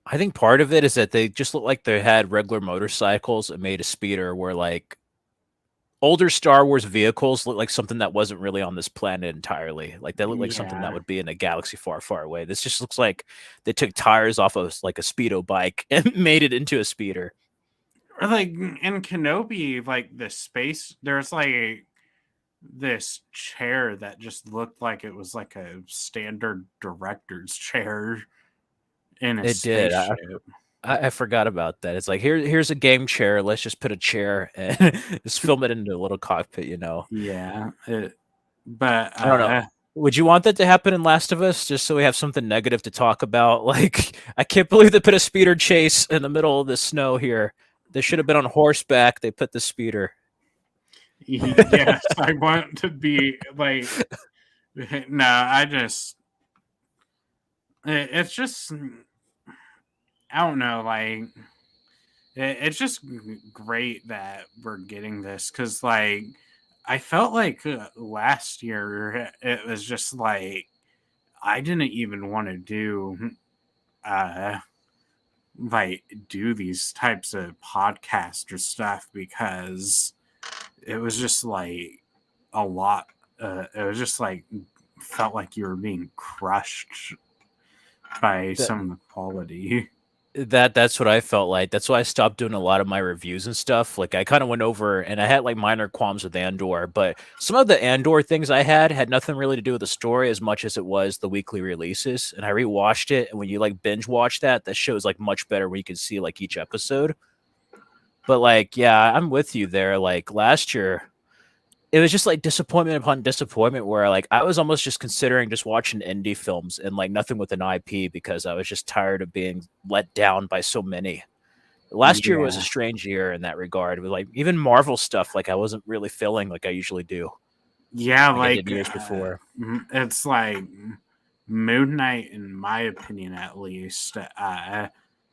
I think part of it is that they just look like they had regular motorcycles and made a speeder where like older Star Wars vehicles look like something that wasn't really on this planet entirely. Like they look like something that Yeah. would be in a galaxy far, far away. This just looks like they took tires off of like a speedo bike and made it into a speeder. Or like in Kenobi, like the space, there's like this chair that just looked like it was like a standard director's chair in a It did. spaceship. I forgot about that. It's like here's a game chair. Let's just put a chair and just film it into a little cockpit. Yeah. But I don't know. Would you want that to happen in Last of Us just so we have something negative to talk about? Like, I can't believe they put a speeder chase in the middle of the snow here. They should have been on horseback. They put the speeder. yes, I want to be like no, it's just I don't know, like it's just great that we're getting this because like I felt like last year it was just like I didn't even want to uh do these types of podcasts or stuff because it was just like a lot. It was just like felt like you were being crushed by That some of the quality. that's what I felt like. That's why I stopped doing a lot of my reviews and stuff. Like I kind of went over and I had like minor qualms with Andor, but some of the Andor things I had nothing really to do with the story as much as it was the weekly releases. And I rewatched it, and when you like binge watch that show is like much better where you can see like each episode. But like, yeah, I'm with you there. Like last year, it was just like disappointment upon disappointment where like I was almost just considering just watching indie films and like nothing with an IP because I was just tired of being let down by so many. Last year was a Yeah, strange year in that regard. With like even Marvel stuff, like I wasn't really feeling like I usually do, yeah, like I did like years before. it's like Moon Knight, in my opinion, at least,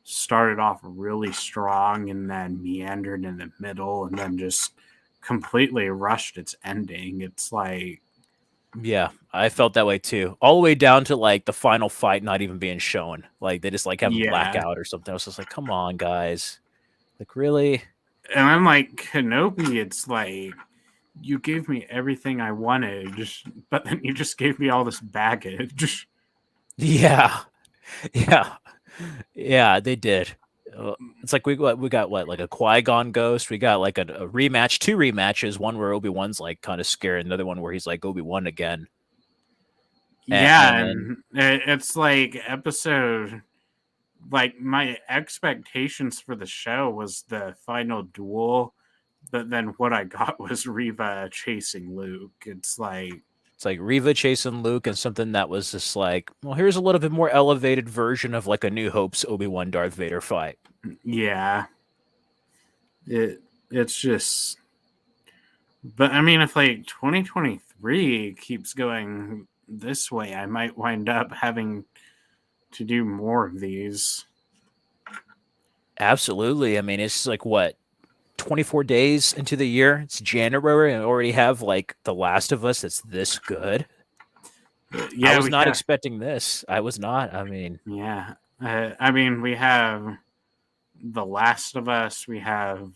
started off really strong and then meandered in the middle and then just completely rushed its ending. It's like Yeah, I felt that way too. All the way down to like the final fight not even being shown. Like they just like have a Yeah. blackout or something. I was just like, come on, guys. Like really? And I'm like, Kenobi, it's like, you gave me everything I wanted, but then you just gave me all this baggage. Yeah. Yeah. Yeah, they did. It's like we got what, like a Qui-Gon ghost. We got like a rematch, two rematches. One where Obi-Wan's like kind of scared, another one where he's like Obi-Wan again. Yeah, And then and it's like episode, like my expectations for the show was the final duel, but then what I got was Reva chasing Luke. it's like Reva chasing Luke and something that was just like, well, here's a little bit more elevated version of like a New Hope's Obi-Wan Darth Vader fight. Yeah, it's just, but I mean, if like 2023 keeps going this way, I might wind up having to do more of these. Absolutely. I mean, it's like what, 24 days into the year? It's January and I already have like The Last of Us that's this good. I Yeah, was we not have. expecting this. I was not. I mean, Yeah, I mean, we have The Last of Us. We have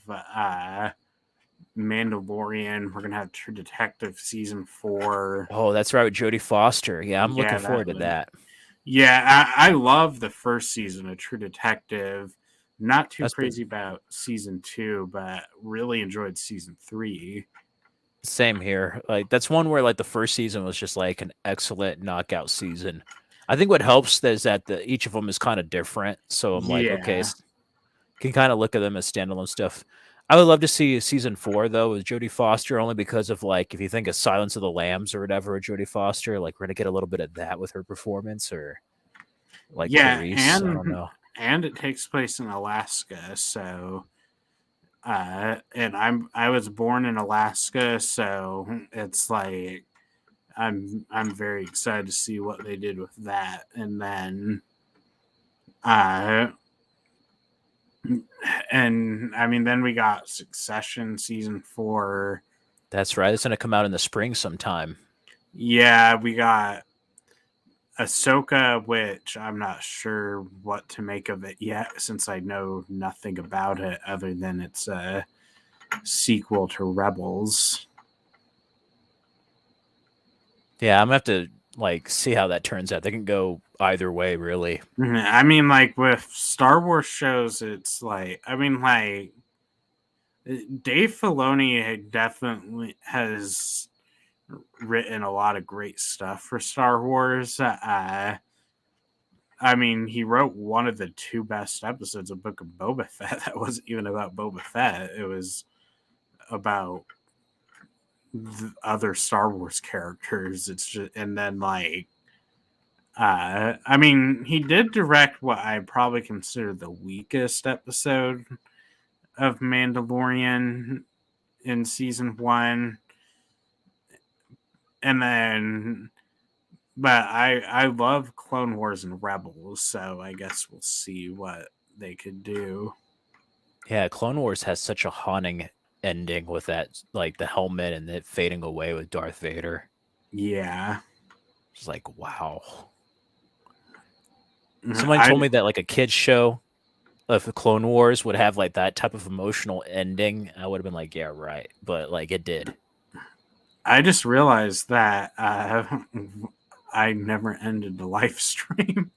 Mandalorian. We're gonna have True Detective season 4. oh, that's right with Jodie Foster. Yeah, I'm looking Yeah, forward to that. yeah. I love the first season of True Detective. Not too That's crazy been about season 2, but really enjoyed season 3. same here. Like that's one where like the first season was just like an excellent knockout season. I think what helps is that each of them is kind of different. So I'm like, okay, Yeah, can kind of look at them as standalone stuff. I would love to see season 4 though with Jodie Foster, only because of like if you think of Silence of the Lambs or whatever with Jodie Foster, like we're gonna get a little bit of that with her performance, or like yeah, Clarice. I don't know. and it takes place in Alaska, so and I was born in Alaska, so it's like I'm very excited to see what they did with that. And then uh and I mean then we got Succession season 4. That's right. It's gonna come out in the spring sometime. Yeah, we got Ahsoka, which I'm not sure what to make of it yet since I know nothing about it other than it's a sequel to Rebels. Yeah, I'm gonna have to like see how that turns out. They can go either way, really. I mean, like with Star Wars shows, it's like, I mean, like Dave Filoni definitely has written a lot of great stuff for Star Wars. I mean, he wrote one of the two best episodes of Book of Boba Fett. That wasn't even about Boba Fett. It was about the other Star Wars characters. It's just, and then like, I mean, he did direct what I probably consider the weakest episode of Mandalorian in season 1, and then but I love Clone Wars and Rebels, so I guess we'll see what they could do. Yeah, Clone Wars has such a haunting ending with that, like the helmet and it fading away with Darth Vader. Yeah, It's like, wow. Someone I told me that like a kids show of the Clone Wars would have like that type of emotional ending. I would have been like, yeah, right. But like it did. I just realized that I never ended the live stream.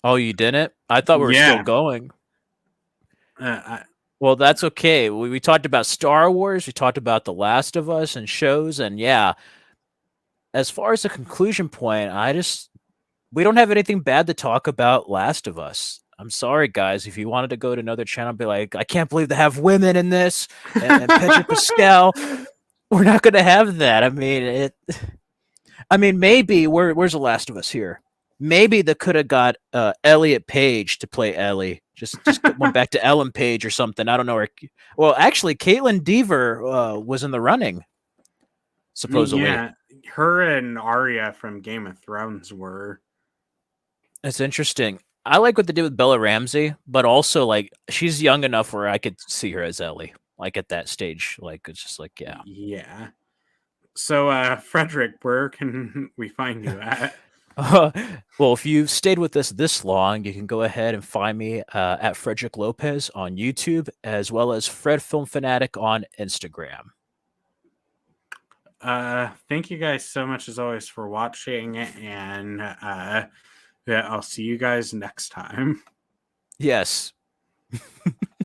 Oh, you didn't? I thought we were still Yeah, going. I, Well, that's okay. We talked about Star Wars, we talked about The Last of Us and shows, and yeah, as far as the conclusion point, we don't have anything bad to talk about Last of Us. I'm sorry, guys. If you wanted to go to another channel, be like, I can't believe they have women in this and Pedro Pascal. We're not going to have that. I mean, maybe where's The Last of Us here? Maybe they could have got Elliot Page to play Ellie. Just went back to Ellen Page or something. I don't know. Well, actually, Caitlin Dever was in the running, supposedly. yeah, her and Arya from Game of Thrones were. That's interesting. I like what they did with Bella Ramsey, but also like she's young enough where I could see her as Ellie, like at that stage. Like it's just like, yeah. Yeah, So, Frederick, where can we find you at? Well, if you've stayed with us this long, you can go ahead and find me at Frederick Lopez on YouTube, as well as Fred Film Fanatic on Instagram. Thank you guys so much as always for watching, and yeah, I'll see you guys next time. Yes,